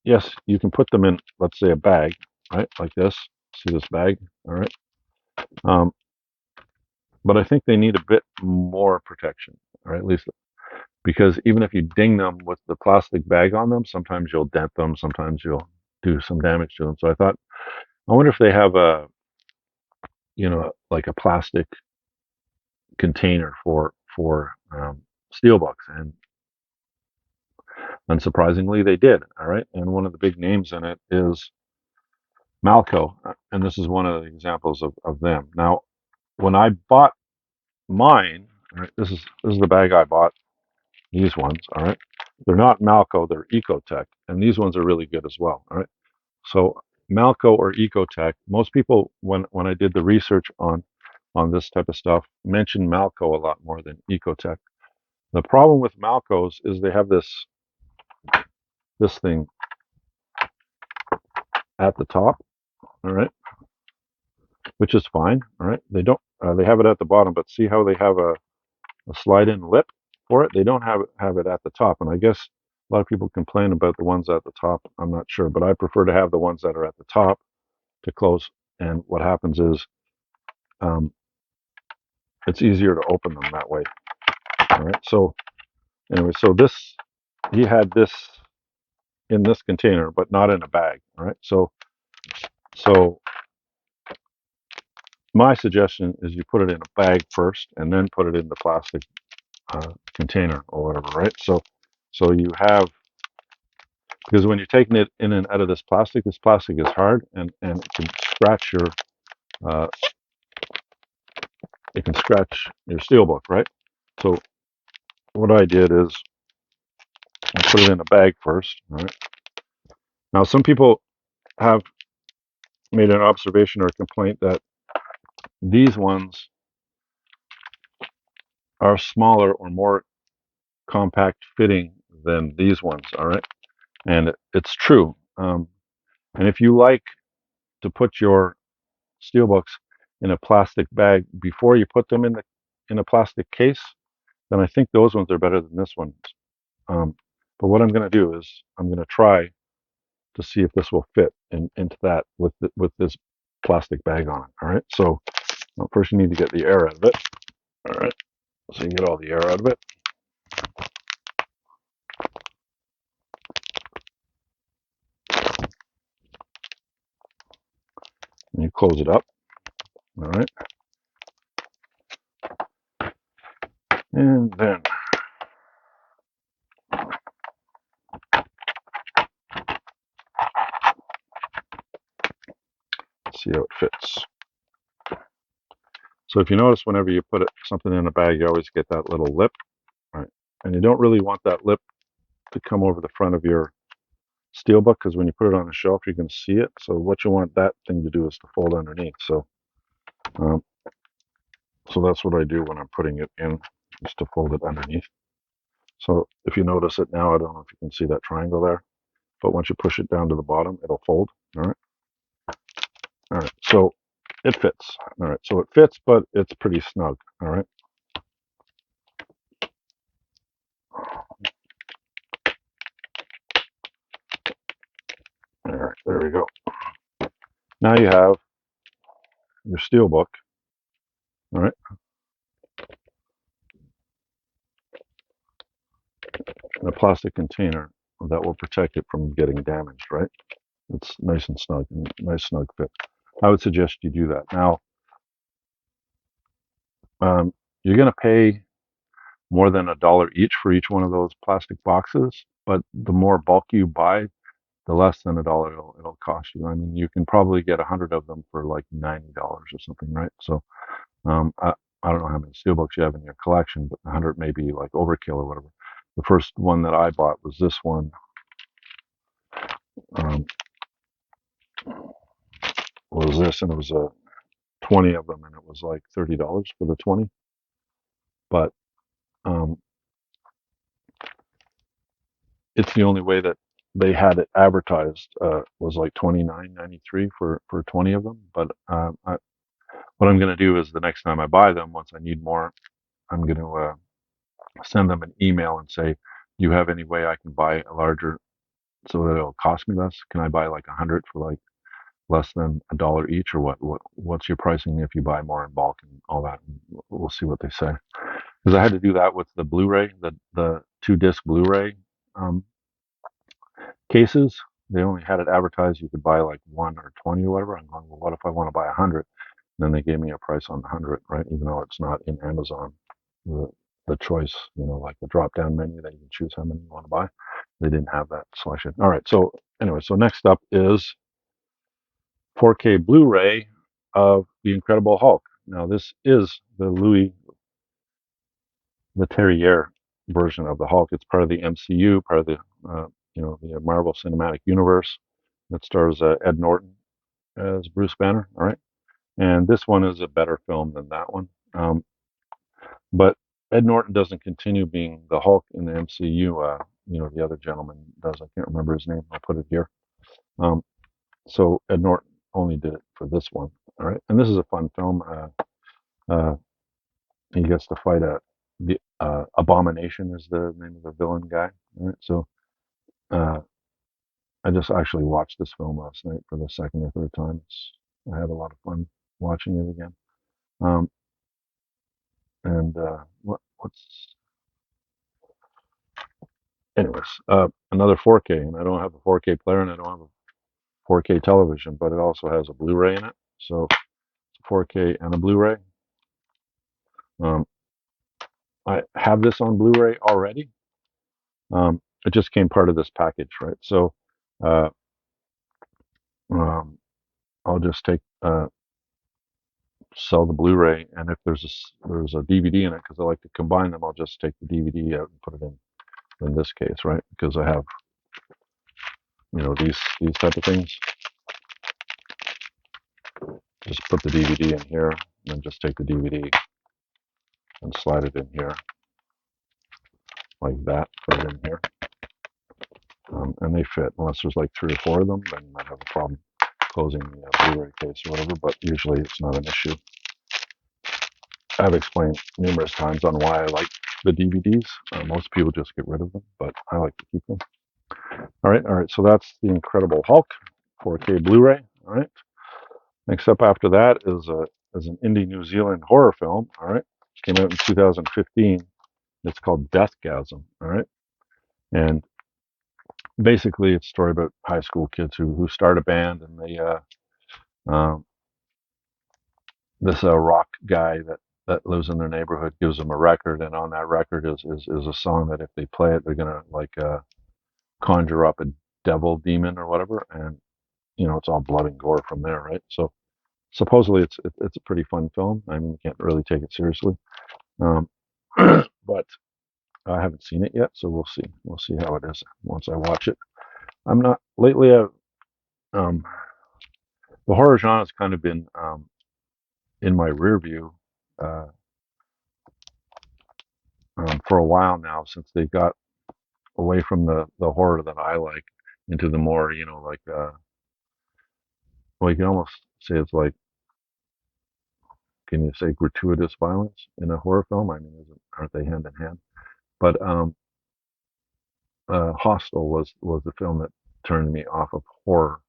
yes, you can put them in, let's say, a bag, right, like this. See this bag, all right? Um, but I think they need a bit more protection, or at least because even if you ding them with the plastic bag on them, sometimes you'll dent them, sometimes you'll do some damage to them. So I thought, I wonder if they have like a plastic container for steel books, and unsurprisingly, they did. All right, and one of the big names in it is Malco, and this is one of the examples of them. Now, when I bought mine, all right, this is the bag I bought. These ones, all right, they're not Malco, they're Ecotech, and these ones are really good as well. All right, so Malco or Ecotech, most people when I did the research on on this type of stuff mention Malco a lot more than Ecotech. The problem with Malcos is they have this thing at the top, all right, which is fine, all right. They don't they have it at the bottom, but see how they have a slide-in lip for it? They don't have it at the top, and I guess a lot of people complain about the ones at the top. I'm not sure, but I prefer to have the ones that are at the top to close. And what happens is um, it's easier to open them that way. All right. So anyway, so this he had this in this container, but not in a bag. All right. So my suggestion is you put it in a bag first, and then put it in the plastic container or whatever. Right. So you have, because when you're taking it in and out of this plastic is hard, and it can scratch uh, your steelbook, right? So what I did is I put it in a bag first. All right. Now some people have made an observation or a complaint that these ones are smaller or more compact fitting than these ones. All right, and it's true. And if you like to put your steelbooks in a plastic bag before you put them in a plastic case, then I think those ones are better than this one. But what I'm going to do is I'm going to try to see if this will fit into that with this plastic bag on it. All right. So well, first you need to get the air out of it. All right. So you get all the air out of it. And you close it up. All right. And then see how it fits. So if you notice, whenever you put something in a bag, you always get that little lip. All right. And you don't really want that lip to come over the front of your steelbook, because when you put it on the shelf, you can see it. So what you want that thing to do is to fold underneath. Um, so that's what I do when I'm putting it in, is to fold it underneath. So if you notice it now, I don't know if you can see that triangle there, but once you push it down to the bottom, it'll fold. All right. All right. So it fits. All right. So it fits, but it's pretty snug. All right. All right. There we go. Now you have your steelbook. All right. In a plastic container that will protect it from getting damaged. Right. It's nice and snug, nice snug fit. I would suggest you do that. Now, you're going to pay more than $1 each for each one of those plastic boxes, but the more bulk you buy, the less than $1 it'll cost you. I mean, you can probably get 100 of them for like $90 or something, right? So, I don't know how many steelbooks you have in your collection, but 100 may be like overkill or whatever. The first one that I bought was this one. Um, was this, and it was a 20 of them, and it was like $30 for the 20. But um, it's the only way that they had it advertised, was like $29.93 for 20 of them. But what I'm going to do is the next time I buy them, once I need more, I'm going to send them an email and say, do you have any way I can buy a larger so that it'll cost me less? Can I buy like 100 for like less than $1 each, or what's your pricing if you buy more in bulk and all that? We'll see what they say. Because I had to do that with the Blu-ray, the 2-disc Blu-ray cases. They only had it advertised you could buy like 1 or 20 or whatever. I'm going, well, what if I want to buy 100? Then they gave me a price on the 100, right? Even though it's not in Amazon, the the choice, like the drop down menu that you can choose how many you want to buy. They didn't have that selection. All right. So anyway, so next up is 4K Blu-ray of The Incredible Hulk. Now this is the Louis Leterrier version of the Hulk. It's part of the MCU, part of the the Marvel Cinematic Universe. That stars Ed Norton as Bruce Banner. All right. And this one is a better film than that one. But Ed Norton doesn't continue being the Hulk in the MCU. The other gentleman does. I can't remember his name. I'll put it here. Um, so Ed Norton only did it for this one. All right, and this is a fun film. Uh, he gets to fight the Abomination is the name of the villain guy. All right, so uh, I just actually watched this film last night for the second or third time. I had a lot of fun watching it again. Um, and what's anyways, another 4K, and I don't have a 4K player, and I don't have a 4K television, but it also has a Blu-ray in it. So it's 4K and a Blu-ray. Um, I have this on Blu-ray already. It just came part of this package, right? So uh, um, I'll just sell the Blu-ray, and if there's a DVD in it, because I like to combine them, I'll just take the DVD out and put it in this case, right? Because I have these type of things. Just put the DVD in here, and then just take the DVD and slide it in here like that. Put it in here, and they fit. Unless there's like 3 or 4 of them, then you might have a problem closing the Blu-ray case or whatever. But usually it's not an issue. I've explained numerous times on why I like the DVDs. Most people just get rid of them, but I like to keep them. All right. So that's the Incredible Hulk, 4K Blu-ray. All right. Next up after that is an indie New Zealand horror film. All right, came out in 2015. It's called Deathgasm. All right, and basically it's a story about high school kids who start a band, and um, this rock guy that lives in their neighborhood gives them a record, and on that record is a song that if they play it, they're gonna conjure up a devil demon or whatever, and it's all blood and gore from there, right? So supposedly it's a pretty fun film. I mean, you can't really take it seriously, um, but I haven't seen it yet, so we'll see. We'll see how it is once I watch it. I'm not lately. Um, the horror genre has kind of been in my rear view uh, for a while now, since they got away from the horror that I like into the more, well, you can almost say it's like, can you say gratuitous violence in a horror film? I mean, aren't they hand in hand? But Hostel was the film that turned me off of horror.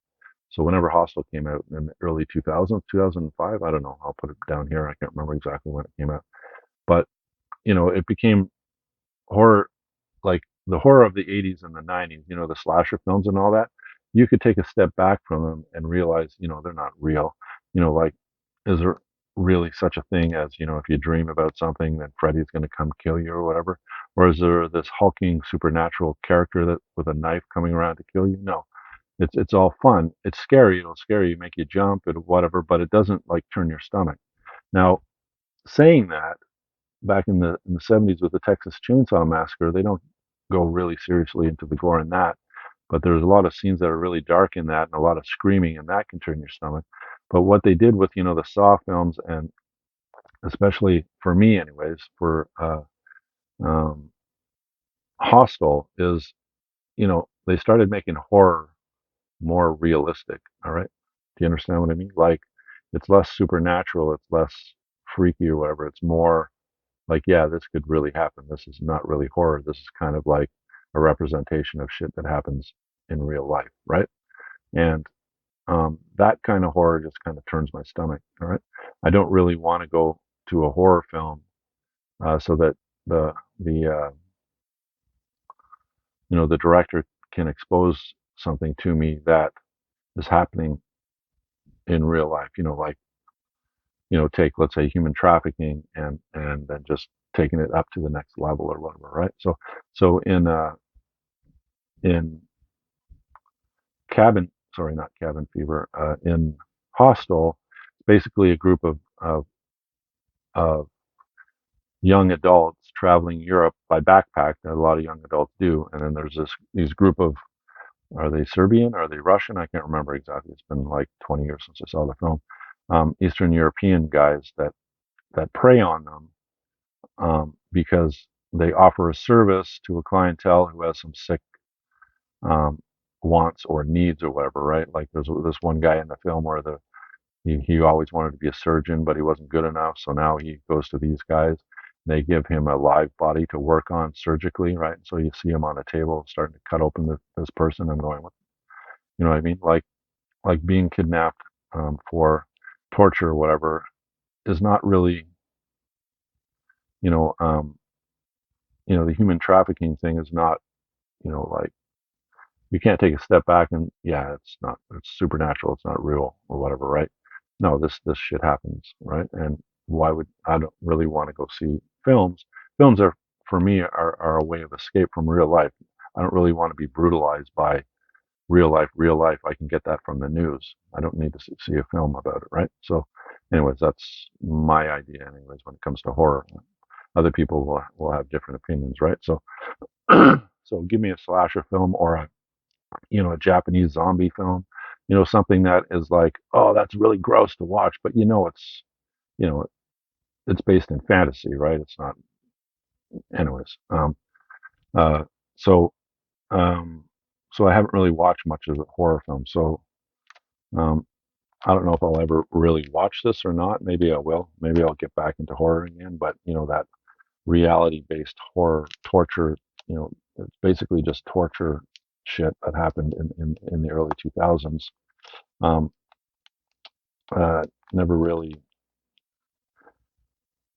So whenever Hostel came out in the early 2000s, 2005, I don't know, I'll put it down here. I can't remember exactly when it came out, but it became horror, like the horror of the 80s and the 90s. The slasher films and all that. You could take a step back from them and realize, they're not real. Like, is there really such a thing as, if you dream about something, then Freddy's going to come kill you or whatever? Or is there this hulking supernatural character that with a knife coming around to kill you? No, it's all fun. It's scary. It'll scare you, make you jump and whatever, but it doesn't like turn your stomach. Now, saying that, back in the 70s with the Texas Chainsaw Massacre, they don't go really seriously into the gore in that, but there's a lot of scenes that are really dark in that, and a lot of screaming, and that can turn your stomach. But what they did with the Saw films, and especially for me, anyways, for um, Hostel, is they started making horror more realistic. All right, do you understand what I mean? Like, it's less supernatural, it's less freaky or whatever. It's more like, yeah, this could really happen. This is not really horror. This is kind of like a representation of shit that happens in real life, right? And that kind of horror just kind of turns my stomach. All right, I don't really want to go to a horror film so that the the director can expose something to me that is happening in real life. Like, take, let's say, human trafficking, and then just taking it up to the next level or whatever, right? So in cabin, sorry, not Cabin Fever, in Hostel, basically a group of young adults traveling Europe by backpack that a lot of young adults do, and then there's these group of, are they Serbian? Are they Russian? I can't remember exactly. It's been like 20 years since I saw the film. Eastern European guys that prey on them because they offer a service to a clientele who has some sick um, wants or needs or whatever, right? Like there's this one guy in the film where he always wanted to be a surgeon, but he wasn't good enough, so now he goes to these guys. They give him a live body to work on surgically, right? So you see him on a table starting to cut open this person. I'm going, what, you know what I mean? Like being kidnapped for torture or whatever is not really, you know, um, the human trafficking thing is not, like you can't take a step back and yeah, it's supernatural, it's not real or whatever, right? No, this shit happens, right? And why would I don't really want to go see films? Films are for me are a way of escape from real life. I don't really want to be brutalized by real life. Real life, I can get that from the news. I don't need to see a film about it, right? So, anyways, that's my idea, anyways, when it comes to horror. Other people will have different opinions, right? So, so give me a slasher film or a Japanese zombie film, something that is like, oh, that's really gross to watch, but you know, it's based in fantasy, right? It's not, anyways. Uh, so, um, so I haven't really watched much of the horror film. So, um, I don't know if I'll ever really watch this or not. Maybe I will. Maybe I'll get back into horror again. But that reality-based horror torture, it's basically just torture shit that happened in the early 2000s. Um, Never really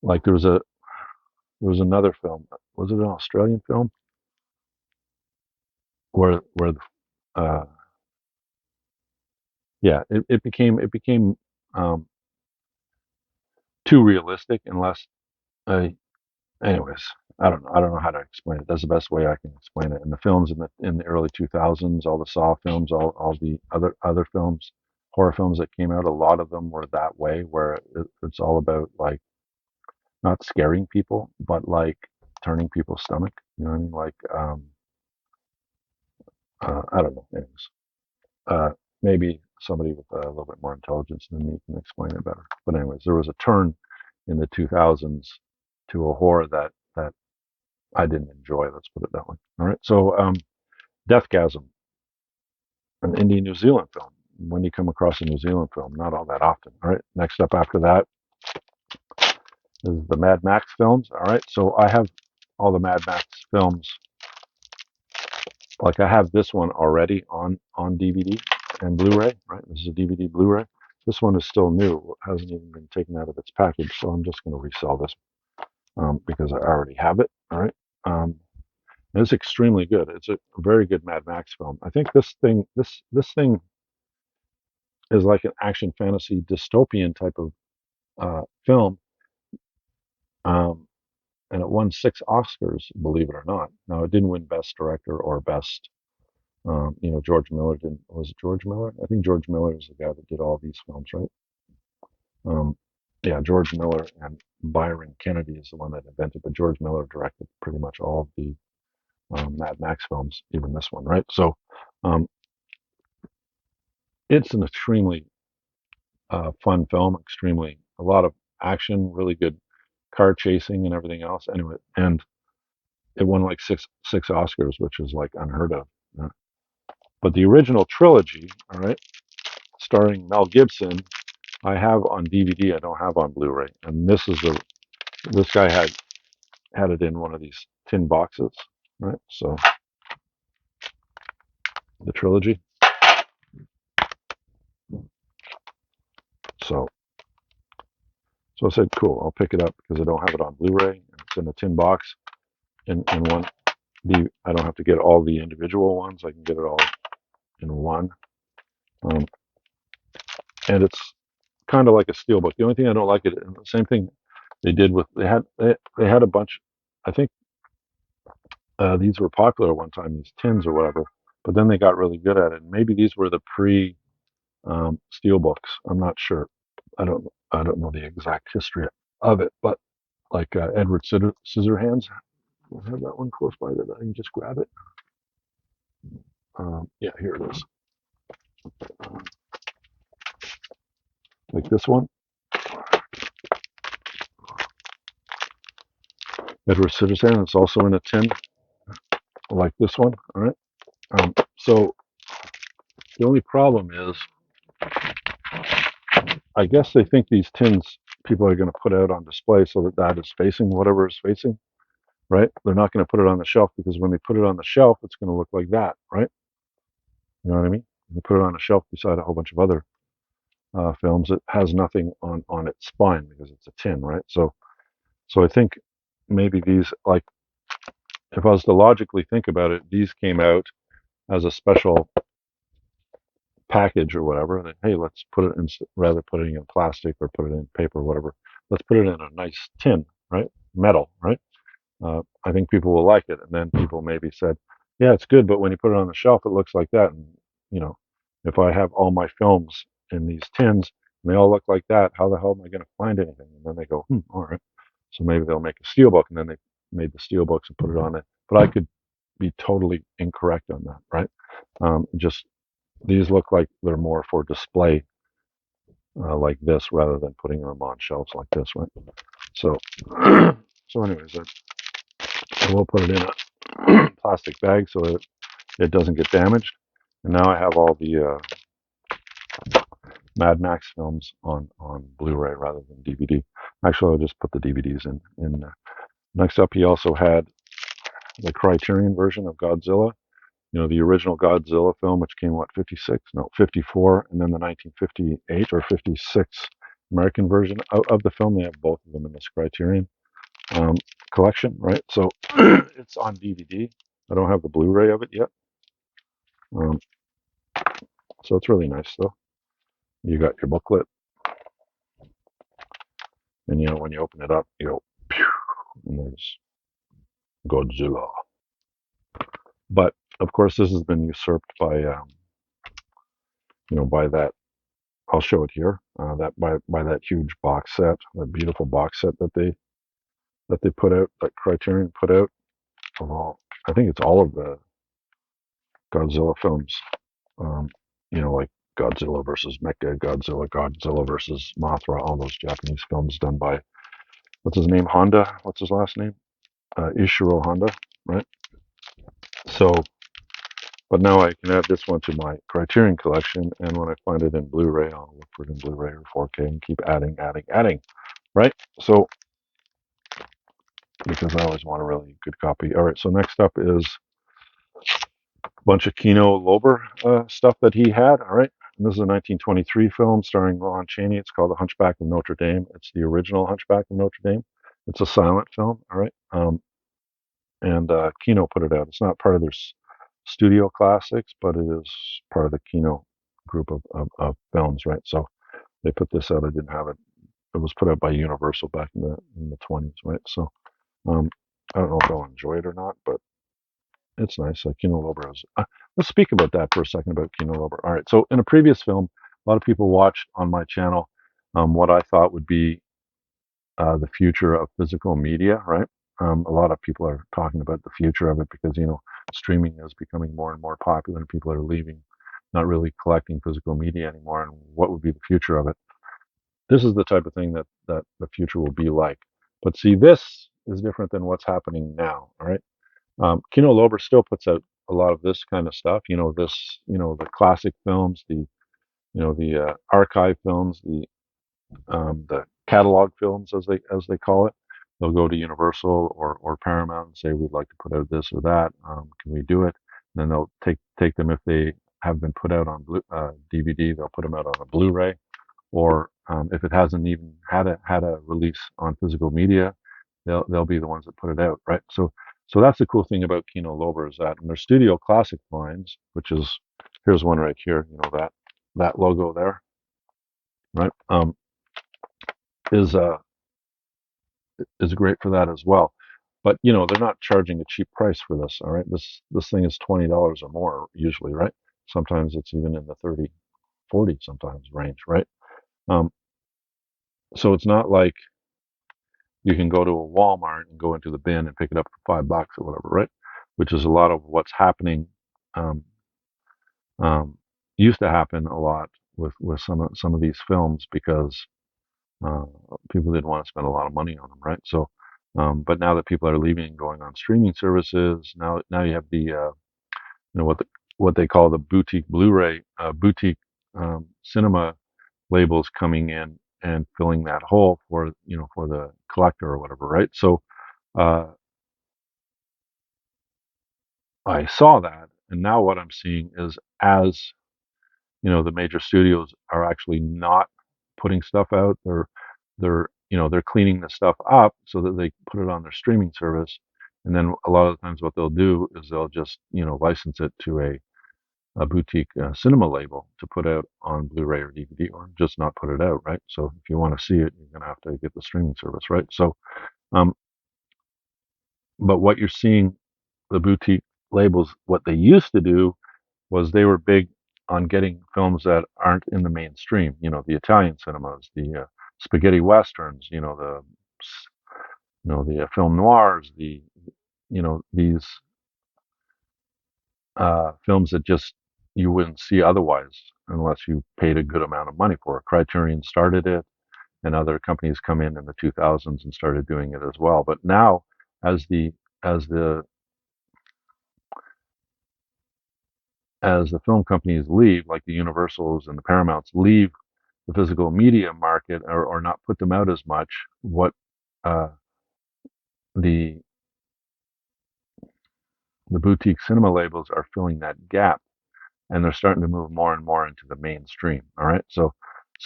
like there was another film. Was it an Australian film where uh, yeah, it became um, too realistic unless uh, anyways, I don't know how to explain it. That's the best way I can explain it. And the films in the early 2000s, all the Saw films, all the other films, horror films that came out, a lot of them were that way, where it's all about like not scaring people, but like turning people's stomach. You know what I mean? Like I don't know. Anyways, uh, maybe somebody with a little bit more intelligence than me can explain it better. But anyways, there was a turn in the 2000s to a horror that I didn't enjoy. Let's put it that way. All right. So, Deathgasm, an Indian New Zealand film. When you come across a New Zealand film, not all that often. All right. Next up after that is the Mad Max films. All right. So I have all the Mad Max films. Like I have this one already on DVD and Blu-ray. Right. This is a DVD Blu-ray. This one is still new. It hasn't even been taken out of its package. So I'm just going to resell this because I already have it. All right. It's extremely good. It's a very good Mad Max film. I think this thing is like an action fantasy dystopian type of film, um, and it won 6 Oscars, believe it or not. Now it didn't win Best Director or Best. George Miller didn't. Was it George Miller? I think George Miller is the guy that did all these films, right? Um, yeah, George Miller and Byron Kennedy is the one that invented, but George Miller directed pretty much all of the Mad Max films, even this one, right? So um, it's an extremely fun film, extremely a lot of action, really good car chasing and everything else. Anyway, and it won like six Oscars, which is like unheard of. But the original trilogy, all right, starring Mel Gibson, I have on DVD. I don't have on Blu-ray, and this guy had it in one of these tin boxes, right? So the trilogy. So so I said, cool, I'll pick it up because I don't have it on Blu-ray. It's in a tin box in one. I don't have to get all the individual ones. I can get it all in one. Um, and it's kind of like a steelbook. The only thing I don't like it, and the same thing they did with they had a bunch. I think these were popular at one time, these tins or whatever. But then they got really good at it. And maybe these were the pre steelbooks. I'm not sure. I don't know the exact history of it. But like Edward Scissorhands, I have that one close by that I can just grab it. Yeah, here it is. like this one, Edward Scissorhands. It's also in a tin, like this one. All right. So the only problem is, I guess they think these tins people are going to put out on display so that that is facing whatever is facing, right? They're not going to put it on the shelf because when they put it on the shelf, it's going to look like that, right? You know what I mean? You put it on a shelf beside a whole bunch of other films. It has nothing on its spine because it's a tin, right? So I think maybe these, like, if I was to logically think about it, these came out as a special package or whatever. That, hey, let's put it in, rather putting it in plastic or put it in paper or whatever. Let's put it in a nice tin, right? Metal, right? I think people will like it. And then people maybe said, yeah, it's good, but when you put it on the shelf, it looks like that. And, you know, if I have all my films in these tins and they all look like that, how the hell am I going to find anything? And then they go, all right. So maybe they'll make a steelbook, and then they made the steelbooks and put it on it. But I could be totally incorrect on that, right? Just these look like they're more for display, like this, rather than putting them on shelves like this, right? So, so anyways, I will put it in a plastic bag so it doesn't get damaged. And now I have all the Mad Max films on Blu-ray rather than DVD. Actually, I'll just put the DVDs in. Next up, he also had the Criterion version of Godzilla. You know, the original Godzilla film, which came, what, 56? No, 54, and then the 1958 or 56 American version of the film. They have both of them in this Criterion um, collection, right? So it's on DVD. I don't have the Blu-ray of it yet. Um, so it's really nice, though. You got your booklet, and, you know, when you open it up, you go, pew, and there's Godzilla. But, of course, this has been usurped by, you know, by that. I'll show it here. That by that huge box set, that beautiful box set that they put out, that Criterion put out of all. I think it's all of the Godzilla films. Um, you know, like Godzilla versus Mecha Godzilla, Godzilla versus Mothra, all those Japanese films done by, what's his name, Honda. What's his last name? Ishiro Honda, right? So, but now I can add this one to my Criterion collection, and when I find it in Blu-ray, I'll look for it in Blu-ray or 4K and keep adding, right? So, because I always want a really good copy. All right, so next up is a bunch of Kino Lorber stuff that he had. All right, and this is a 1923 film starring Lon Chaney. It's called The Hunchback of Notre Dame. It's the original Hunchback of Notre Dame. It's a silent film. All right, and Kino put it out. It's not part of their studio classics, but it is part of the Kino group of films, right? So they put this out. I didn't have it. It was put out by Universal back in the 20s, right? So um, I don't know if I'll enjoy it or not, but it's nice. Kino Lorber is. Let's speak about that for a second about Kino Lorber. All right. So in a previous film, a lot of people watched on my channel what I thought would be the future of physical media, right? A lot of people are talking about the future of it because, you know, streaming is becoming more and more popular and people are leaving, not really collecting physical media anymore. And what would be the future of it? This is the type of thing that the future will be like. But see, this is different than what's happening now. All right. Kino Lorber still puts out a lot of this kind of stuff. You know, the classic films, the archive films, the catalog films, as they call it. They'll go to Universal or Paramount and say, we'd like to put out this or that. Can we do it? And then they'll take them, if they have been put out on DVD. They'll put them out on a Blu-ray, or if it hasn't even had a release on physical media, they'll be the ones that put it out, right? So that's the cool thing about Kino Lorber, is that in their studio classic lines, which is, here's one right here, you know, that logo there, right? Is is great for that as well. But, you know, they're not charging a cheap price for this. All right, this thing is $20 or more usually, right? Sometimes it's even in the 30, 40 sometimes range, right? Um, so it's not like you can go to a Walmart and go into the bin and pick it up for $5 or whatever, right? Which is a lot of what's happening. Um, used to happen a lot with some of these films because uh, people didn't want to spend a lot of money on them, right? So, but now that people are leaving and going on streaming services, now you have what they call the boutique Blu-ray, boutique cinema labels coming in and filling that hole for for the collector or whatever, right? So uh, I saw that, and now what I'm seeing is as the major studios are actually not putting stuff out. They're cleaning the stuff up so that they put it on their streaming service, and then a lot of the times what they'll do is they'll just license it to a boutique cinema label to put out on Blu-ray or DVD, or just not put it out, right? So if you want to see it, you're going to have to get the streaming service, right? So, um, but what you're seeing, the boutique labels, what they used to do was they were big on getting films that aren't in the mainstream. The Italian cinemas, the spaghetti westerns, the film noirs, these films that just you wouldn't see otherwise unless you paid a good amount of money for it. Criterion started it, and other companies come in the 2000s and started doing it as well. But now, as the as the as the film companies leave, like the Universals and the Paramounts leave the physical media market, or not put them out as much, what uh, the the boutique cinema labels are filling that gap, and they're starting to move more and more into the mainstream. All right, so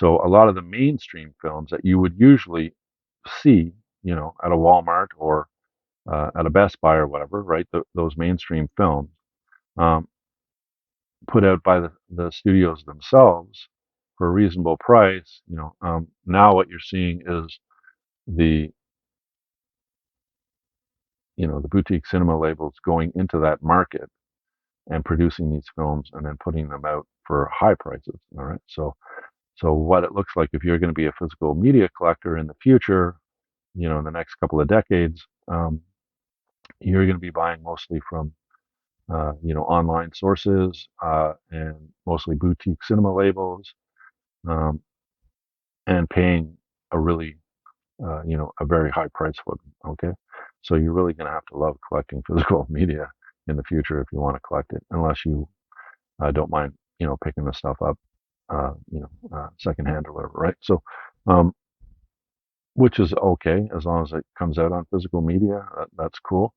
a lot of the mainstream films that you would usually see, at a Walmart or at a Best Buy or whatever, right? Those mainstream films um, put out by the studios themselves for a reasonable price. Now what you're seeing is the the boutique cinema labels going into that market and producing these films and then putting them out for high prices. All right. So what it looks like if you're going to be a physical media collector in the future, in the next couple of decades, you're going to be buying mostly from, online sources, and mostly boutique cinema labels, um, and paying a really, a very high price for them. Okay. So you're really going to have to love collecting physical media in the future if you want to collect it, unless you don't mind, picking the stuff up, secondhand or whatever, right? So, um, which is okay as long as it comes out on physical media. That's cool.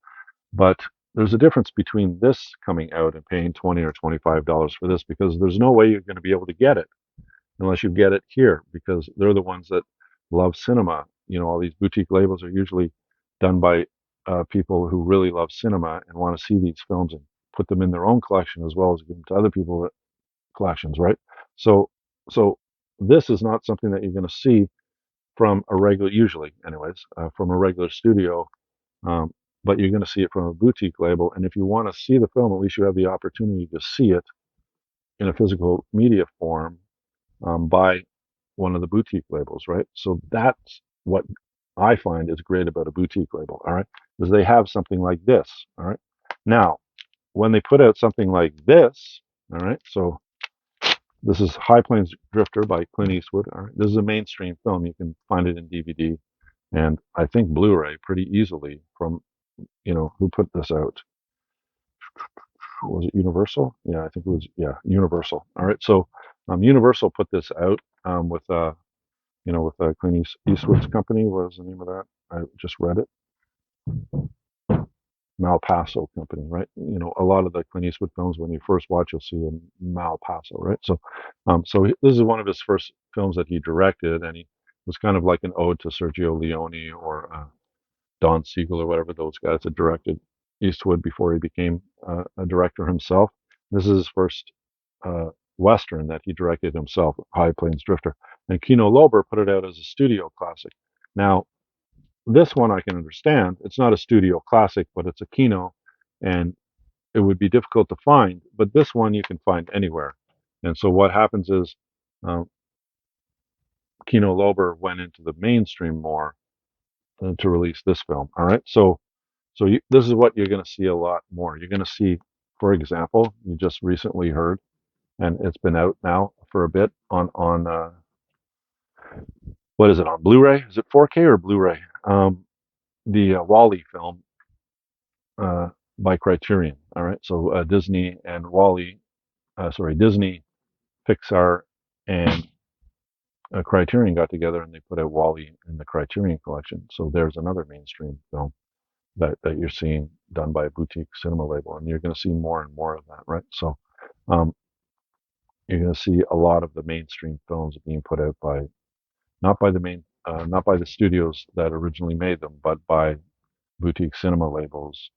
But there's a difference between this coming out and paying $20 or $25 for this, because there's no way you're going to be able to get it unless you get it here, because they're the ones that love cinema. All these boutique labels are usually done by people who really love cinema and want to see these films and put them in their own collection as well as give them to other people collections, right? So, so this is not something that you're going to see from a regular, usually, anyways, from a regular studio. Um, but you're going to see it from a boutique label. And if you want to see the film, at least you have the opportunity to see it in a physical media form, by one of the boutique labels, right? So that's what I find is great about a boutique label, all right, is they have something like this, all right. Now, when they put out something like this, all right, so this is High Plains Drifter by Clint Eastwood. All right. This is a mainstream film. You can find it in DVD and I think Blu-ray pretty easily from, who put this out? Was it Universal? Yeah, I think it was, yeah, Universal. All right. So Universal put this out with Clint Eastwood's company. What was the name of that? I just read it. Malpaso Company, right? A lot of the Clint Eastwood films, when you first watch, you'll see a Malpaso, right? So this is one of his first films that he directed, and he was kind of like an ode to Sergio Leone or Don Siegel or whatever those guys that directed Eastwood before he became a director himself. This is his first Western that he directed himself, High Plains Drifter. And Kino Lorber put it out as a studio classic. Now, this one I can understand. It's not a studio classic, but it's a Kino, and it would be difficult to find. But this one you can find anywhere. And so what happens is uh, Kino Lorber went into the mainstream more to release this film. All right, so this is what you're going to see a lot more. You're going to see, for example, you just recently heard, and it's been out now, for a bit on what is it, on Blu-ray? Is it 4K or Blu-ray? The Wall-E film uh, by Criterion. All right, so Disney and Wall-E, Disney, Pixar, and Criterion got together and they put out Wall-E in the Criterion collection. So there's another mainstream film that you're seeing done by a boutique cinema label, and you're going to see more and more of that, right? So um, you're going to see a lot of the mainstream films being put out by not by the studios that originally made them, but by boutique cinema labels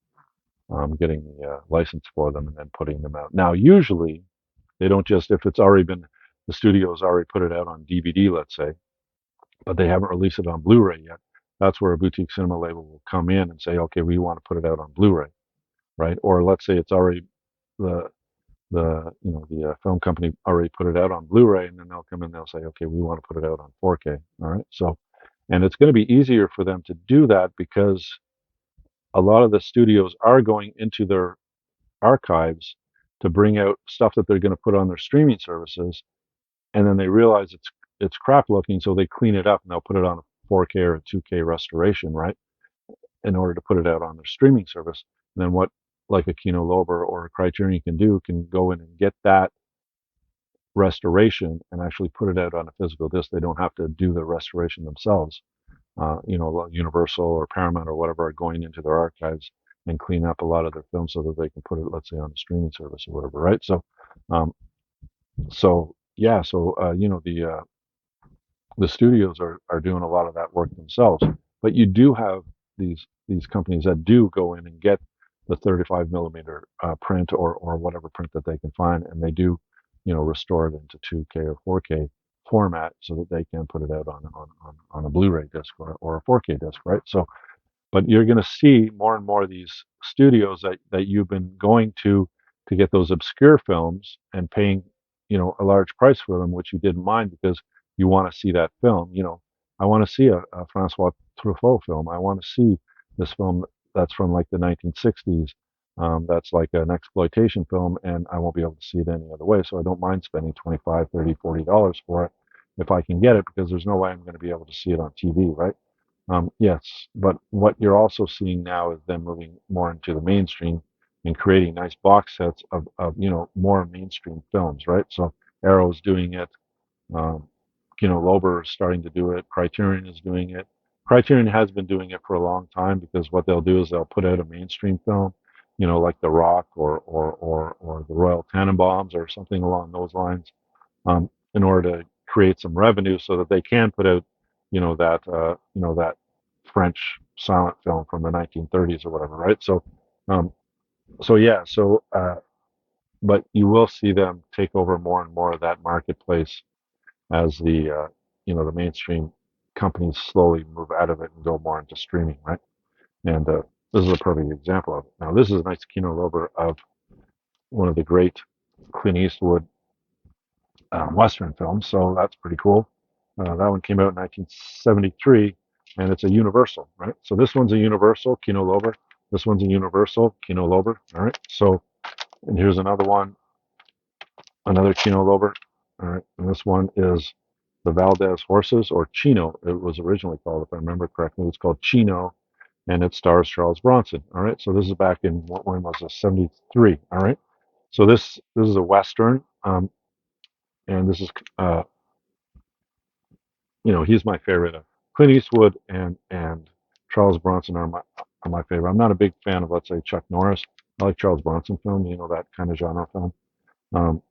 getting the license for them and then putting them out. Now, usually they don't just if it's already been the studio's already put it out on DVD, let's say, but they haven't released it on Blu-ray yet. That's where a boutique cinema label will come in and say, okay, we want to put it out on Blu-ray, right? Or let's say it's already the the film company already put it out on Blu-ray, and then they'll come in and they'll say, okay, we want to put it out on 4K. All right, so and it's going to be easier for them to do that because a lot of the studios are going into their archives to bring out stuff that they're going to put on their streaming services, and then they realize it's crap looking, so they clean it up and they'll put it on a 4K or a 2K restoration, right, in order to put it out on their streaming service. And then what, like a Kino Lorber or a Criterion can do, can go in and get that restoration and actually put it out on a physical disc. They don't have to do the restoration themselves. Universal or Paramount or whatever are going into their archives and clean up a lot of their films so that they can put it, let's say, on a streaming service or whatever, right? So, um, so yeah, so the studios are doing a lot of that work themselves, but you do have these companies that do go in and get the 35 millimeter print or whatever print that they can find, and they do, restore it into 2K or 4K format so that they can put it out on a Blu-ray disc or a 4K disc, right? So but you're going to see more and more of these studios that you've been going to get those obscure films and paying, a large price for them, which you didn't mind because you want to see that film. I want to see a Francois Truffaut film. I want to see this film that's from like the 1960s. That's like an exploitation film, and I won't be able to see it any other way. So I don't mind spending 25, 30, $40 for it if I can get it, because there's no way I'm going to be able to see it on TV, right? Yes, but what you're also seeing now is them moving more into the mainstream and creating nice box sets of more mainstream films, right? So Arrow's doing it, um, Lorber is starting to do it, Criterion is doing it. Criterion has been doing it for a long time because what they'll do is they'll put out a mainstream film, like The Rock or The Royal Tenenbaums or something along those lines, in order to create some revenue so that they can put out, that French silent film from the 1930s or whatever, right? Um, so yeah, but you will see them take over more and more of that marketplace as the mainstream companies slowly move out of it and go more into streaming, right? And this is a perfect example of it. Now, this is a nice Kino Lorber of one of the great Clint Eastwood Western film, so that's pretty cool. That one came out in 1973, and it's a Universal, right? So this one's a Universal, Kino Lorber. This one's a Universal, Kino Lorber, all right? So, and here's another one, another Kino Lorber, all right? And this one is the Valdez Horses, or Chino, it was originally called, if I remember correctly. It's called Chino, and it stars Charles Bronson, all right? So this is back in, when was this, 73, all right? So this is a Western, and this is uh, he's my favorite. Clint Eastwood and Charles Bronson are my favorite. I'm not a big fan of, let's say, Chuck Norris. I like Charles Bronson films, that kind of genre film. Um,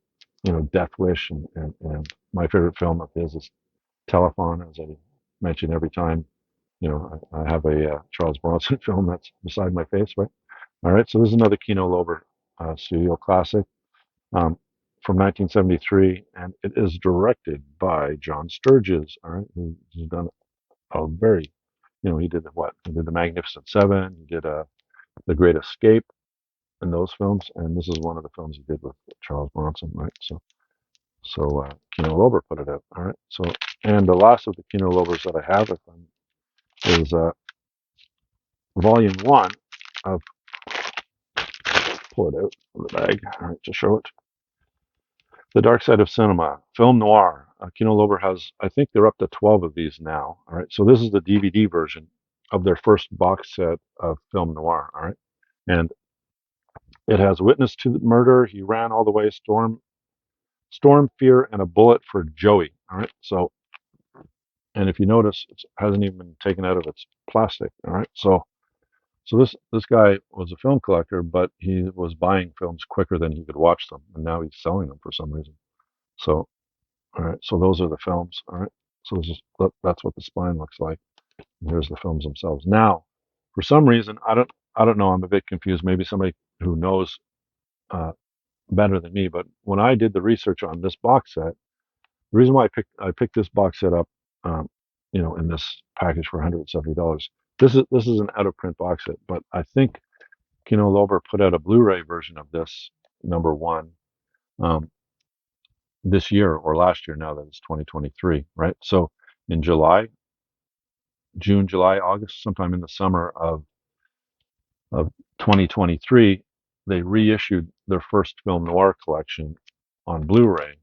Death Wish, and my favorite film of his is Telephone, as I mention every time. I have a Charles Bronson film that's beside my face, right? All right, so this is another Kino Lorber studio classic, um, from 1973, and it is directed by John Sturges. All right, who's done very, he did what? He did The Magnificent Seven. He did The Great Escape and those films, and this is one of the films he did with Charles Bronson, right? So Kino Lorber put it out. All right. So, and the last of the Kino Lobers that I have is Volume One of, pull it out of the bag, all right, to show it. The Dark Side of Cinema, film noir. Kino Lorber has, I think they're up to 12 of these now. All right, so this is the DVD version of their first box set of film noir. All right, and it has Witness to the Murder, He Ran All the Way, Storm, Fear, and a Bullet for Joey. All right, so and if you notice, it hasn't even been taken out of its plastic. All right, so this guy was a film collector, but he was buying films quicker than he could watch them, and now he's selling them for some reason. So all right, so those are the films. All right, so that's what the spine looks like. And here's the films themselves. Now, for some reason, I don't know. I'm a bit confused. Maybe somebody who knows uh, better than me. But when I did the research on this box set, the reason why I picked this box set up, um, in this package for $170. This is an out of print box set, but I think Kino Lorber put out a Blu-ray version of this number one um, this year or last year. Now that it's 2023, right? So in June, July, August, sometime in the summer of 2023, they reissued their first film noir collection on Blu-ray.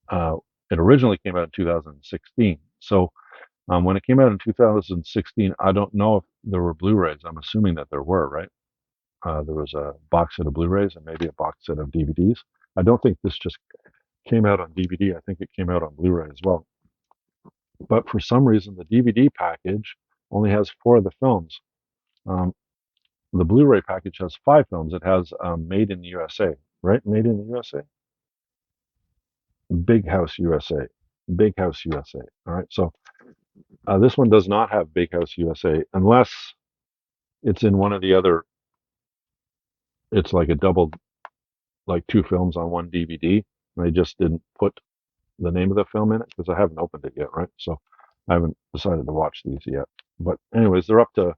Uh, it originally came out in 2016. So when it came out in 2016, I don't know if there were Blu-rays. I'm assuming that there were, right? There was a box set of Blu-rays and maybe a box set of DVDs. I don't think this just came out on DVD. I think it came out on Blu-ray as well. But for some reason, the DVD package only has four of the films. Um, the Blu-ray package has five films. It has Made in the USA, right? Made in the USA, Big House USA, Big House USA. All right, so this one does not have Big House USA unless it's in one of the other. It's like a double, like two films on one DVD. And they just didn't put the name of the film in it because I haven't opened it yet, right? So I haven't decided to watch these yet. But anyways, they're up to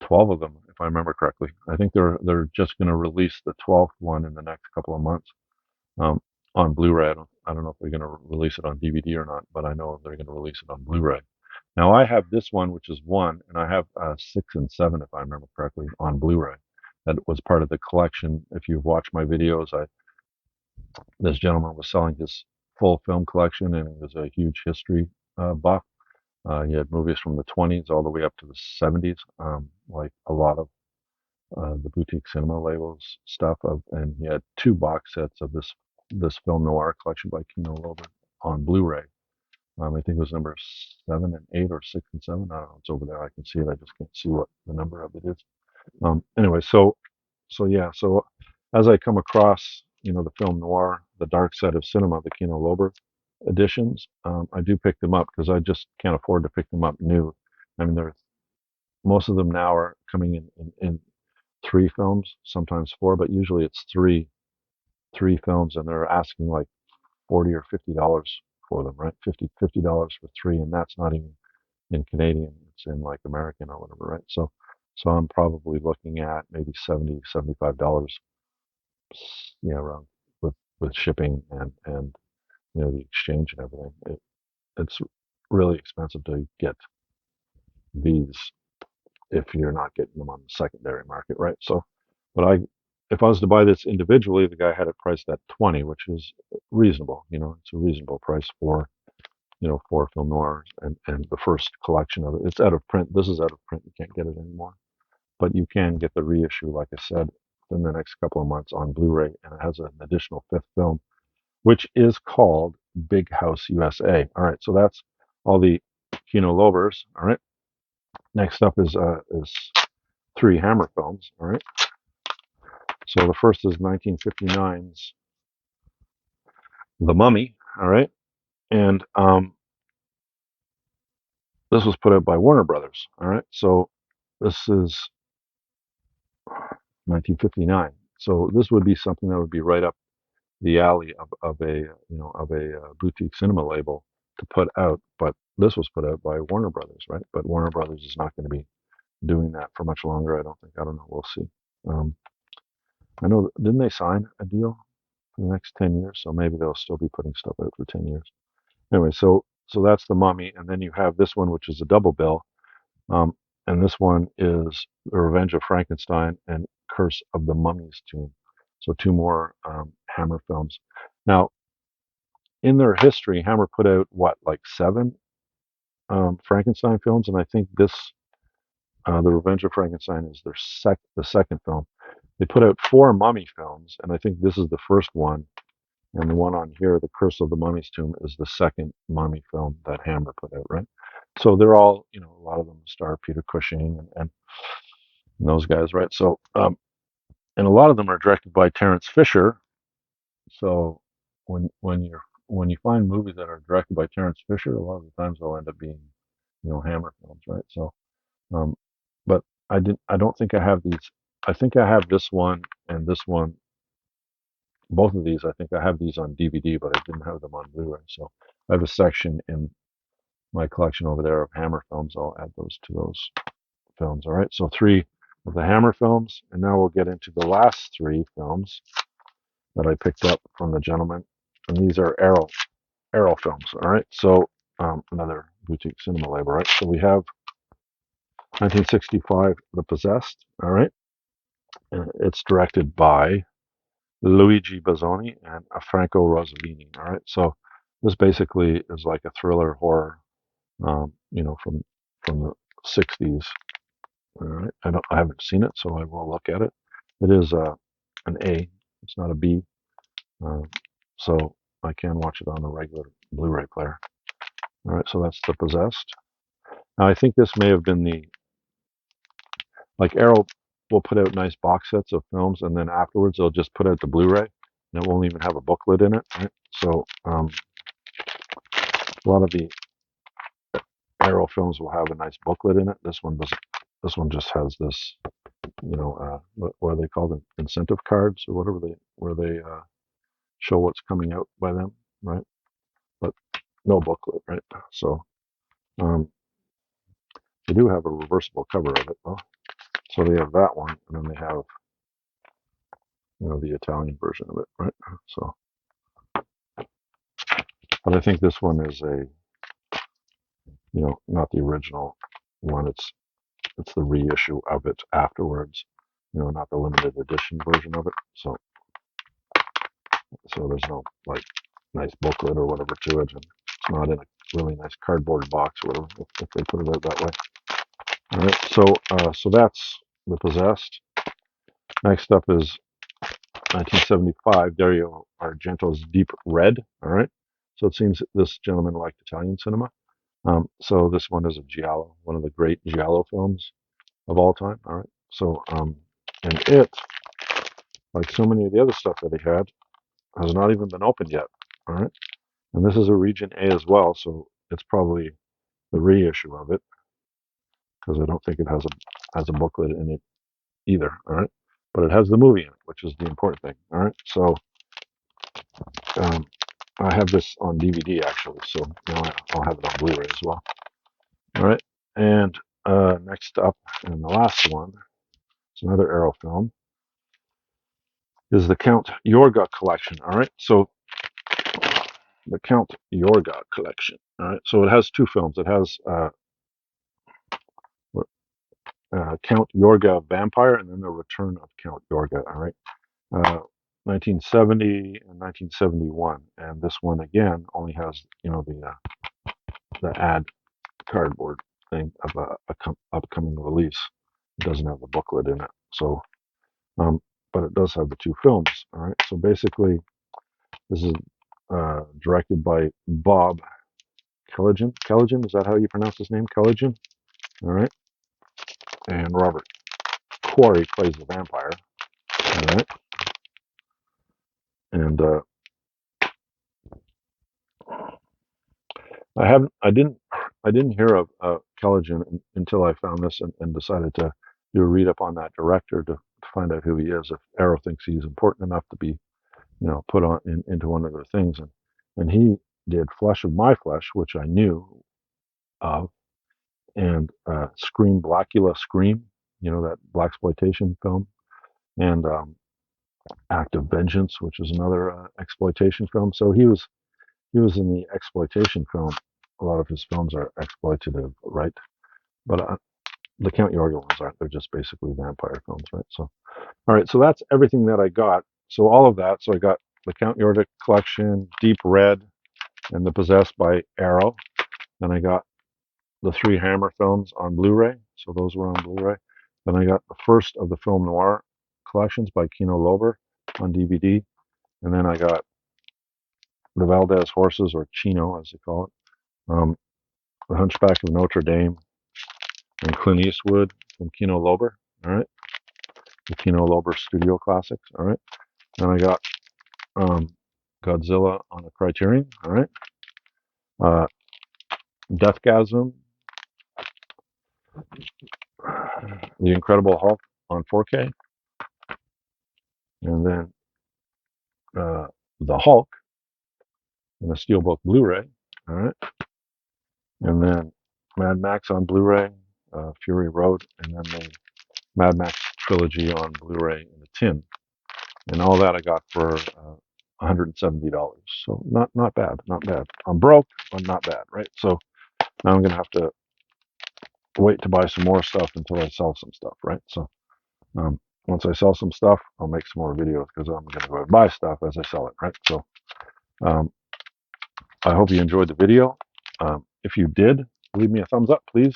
12 of them, if I remember correctly. I think they're just going to release the 12th one in the next couple of months um, on Blu-ray. I don't know if they're going to release it on DVD or not, but I know they're going to release it on Blu-ray. Now I have this one, which is one, and I have six and seven, if I remember correctly, on Blu-ray. That was part of the collection. If you've watched my videos, this gentleman was selling his full film collection, and he was a huge history buff. He had movies from the 20s all the way up to the 70s, like a lot of the boutique cinema labels stuff. And he had two box sets of this film noir collection by Kino Lorber on Blu-ray. I think it was number 7 and 8 or 6 and 7. I don't know. It's over there. I can see it. I just can't see what the number of it is. Anyway, so yeah. So as I come across, the film noir, the dark side of cinema, the Kino Lorber editions, I do pick them up because I just can't afford to pick them up new. I mean, most of them now are coming in three films, sometimes four, but usually it's three films, and they're asking like $40 or $50 for them, right? $50 for three, and that's not even in Canadian. It's in like American or whatever, right? So I'm probably looking at maybe $75, yeah, around with shipping and the exchange and everything. It's really expensive to get these if you're not getting them on the secondary market, right? So, but if I was to buy this individually, the guy had it priced at 20, which is reasonable. It's a reasonable price for film noirs and the first collection of it. It's out of print. This is out of print. You can't get it anymore, but you can get the reissue, like I said, in the next couple of months on Blu-ray, and it has an additional fifth film, which is called Big House USA. All right, so that's all the Kino Lobers. All right, next up is three Hammer films. All right, so the first is 1959's The Mummy. All right, and this was put out by Warner Brothers. All right, so this is 1959. So this would be something that would be right up the alley of a boutique cinema label to put out. But this was put out by Warner Brothers, right? But Warner Brothers is not going to be doing that for much longer. I don't think. I don't know. We'll see. Um, I know. Didn't they sign a deal for the next 10 years? So maybe they'll still be putting stuff out for 10 years. Anyway, so that's The Mummy, and then you have this one, which is a double bill. Um, and this one is The Revenge of Frankenstein and Curse of the Mummy's Tomb. So two more Hammer films. Now, in their history, Hammer put out what, like seven Frankenstein films, and I think this, The Revenge of Frankenstein, is the second film. They put out four Mummy films, and I think this is the first one. And the one on here, The Curse of the Mummy's Tomb, is the second Mummy film that Hammer put out, right? So they're all, a lot of them star Peter Cushing and those guys, right? So, and a lot of them are directed by Terence Fisher. So when you find movies that are directed by Terence Fisher, a lot of the times they'll end up being, Hammer films, right? So, um, but I don't think I have these. I think I have this one and this one. Both of these, I think I have these on DVD, but I didn't have them on Blu-ray. So I have a section in my collection over there of Hammer films. I'll add those to those films. All right. So three of the Hammer films, and now we'll get into the last three films that I picked up from the gentleman, and these are Arrow films. All right. So another boutique cinema label. Right. So we have 1965, The Possessed. All right. And it's directed by Luigi Bazzoni and Franco Rossellini. All right, so this basically is like a thriller horror, from the '60s. All right, I haven't seen it, so I will look at it. It is an A. It's not a B, uh, so I can watch it on a regular Blu-ray player. All right, so that's The Possessed. Now I think this may have been like Arrow will put out nice box sets of films, and then afterwards they'll just put out the Blu-ray, and it won't even have a booklet in it. Right? So a lot of the Arrow films will have a nice booklet in it. This one doesn't. This one just has this, what are they called? Incentive cards or whatever where they show what's coming out by them, right? But no booklet, right? So um, they do have a reversible cover of it, though. So they have that one, and then they have, the Italian version of it, right? So, but I think this one is not the original one. It's the reissue of it afterwards, not the limited edition version of it. So there's no like nice booklet or whatever to it, and it's not in a really nice cardboard box or whatever if they put it out that way. All right, so that's The Possessed. Next up is 1975, Dario Argento's Deep Red. All right, so it seems this gentleman liked Italian cinema. So this one is a giallo, one of the great giallo films of all time. All right, so and it, like so many of the other stuff that he had, has not even been opened yet. All right. And this is a region A as well, so it's probably the reissue of it because I don't think it has a booklet in it either. All right, but it has the movie in it, which is the important thing. All right, so um, I have this on DVD actually, so I'll have it on Blu-ray as well. All right, and next up, and the last one, it's another Arrow film, is the Count Yorga collection. All right, so the Count Yorga collection. All right, so it has two films. It has Count Yorga Vampire, and then The Return of Count Yorga. All right, 1970 and 1971, and this one again only has the ad cardboard thing of a upcoming release. It doesn't have the booklet in it, so but it does have the two films. All right, so basically this is directed by Bob Kelligan. Kelligan, is that how you pronounce his name? Kelligan. All right, and Robert Quarry plays the vampire. All right. And I didn't hear of Callaghan until I found this and decided to do a read up on that director to find out who he is. If Arrow thinks he's important enough to be, put on into one of their things, and he did Flesh of My Flesh, which I knew of, and Scream Blackula Scream, that blaxploitation film, and Act of Vengeance, which is another exploitation film. So he was in the exploitation film. A lot of his films are exploitative, right? But the Count Yorga ones aren't. They're just basically vampire films, right? So, all right. So that's everything that I got. So all of that. So I got the Count Yorda collection, Deep Red, and The Possessed by Arrow. Then I got the 3 Hammer films on Blu-ray, so those were on Blu-ray. Then I got the first of the film noir collections by Kino Lorber on DVD, and then I got the Valdez Horses, or Chino as they call it, the Hunchback of Notre Dame, and Clint Eastwood from Kino Lorber. All right, the Kino Lorber Studio Classics. All right, then I got um, Godzilla on a Criterion. All right, uh, Deathgasm, The Incredible Hulk on 4K, and then The Hulk in a Steelbook Blu-ray. All right, and then Mad Max on Blu-ray, Fury Road, and then the Mad Max trilogy on Blu-ray in a tin, and all that I got for $170. So not bad, not bad. I'm broke, but not bad, right? So now I'm gonna have to wait to buy some more stuff until I sell some stuff, right? So once I sell some stuff, I'll make some more videos because I'm gonna go buy stuff as I sell it, right? So um, I hope you enjoyed the video. If you did, leave me a thumbs up, please,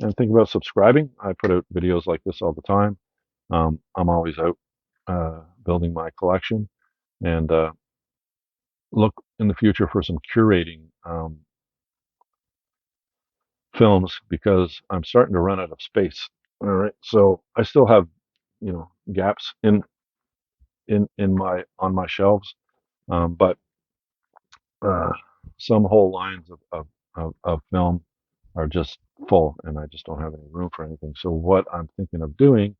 and think about subscribing. I put out videos like this all the time. I'm always out building my collection, and look in the future for some curating films because I'm starting to run out of space. All right, so I still have, gaps in my on my shelves, but uh, some whole lines of film are just full, and I just don't have any room for anything. So what I'm thinking of doing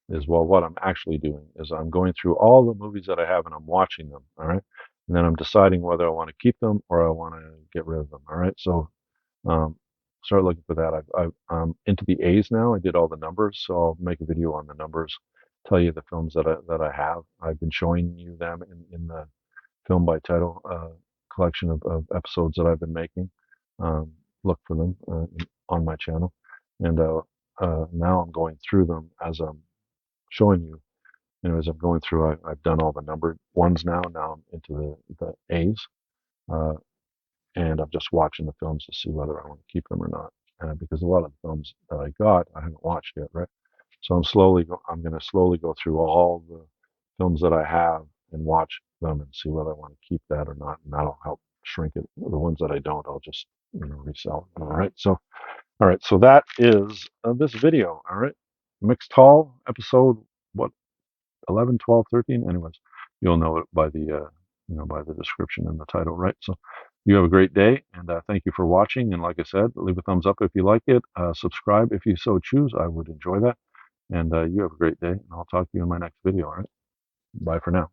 is, well, what I'm actually doing is I'm going through all the movies that I have and I'm watching them. All right, and then I'm deciding whether I want to keep them or I want to get rid of them. All right, so um, start looking for that. I'm into the A's now. I did all the numbers, so I'll make a video on the numbers, tell you the films that I have. I've been showing you them in the film by title collection of episodes that I've been making. Look for them on my channel, and now I'm going through them as I'm showing you. As I'm going through, I've done all the numbered ones now. Now I'm into the A's. Uh, and I'm just watching the films to see whether I want to keep them or not. Because a lot of the films that I got, I haven't watched yet, right? So I'm going to slowly go through all the films that I have and watch them and see whether I want to keep that or not, and that'll help shrink it. The ones that I don't, I'll just resell. All right. So that is this video. All right. Mixed Hall episode what 11, 12, 13. Anyways, you'll know it by the by the description and the title, right? So you have a great day, and thank you for watching. And like I said, leave a thumbs up if you like it. Subscribe if you so choose. I would enjoy that. And you have a great day, and I'll talk to you in my next video. All right. Bye for now.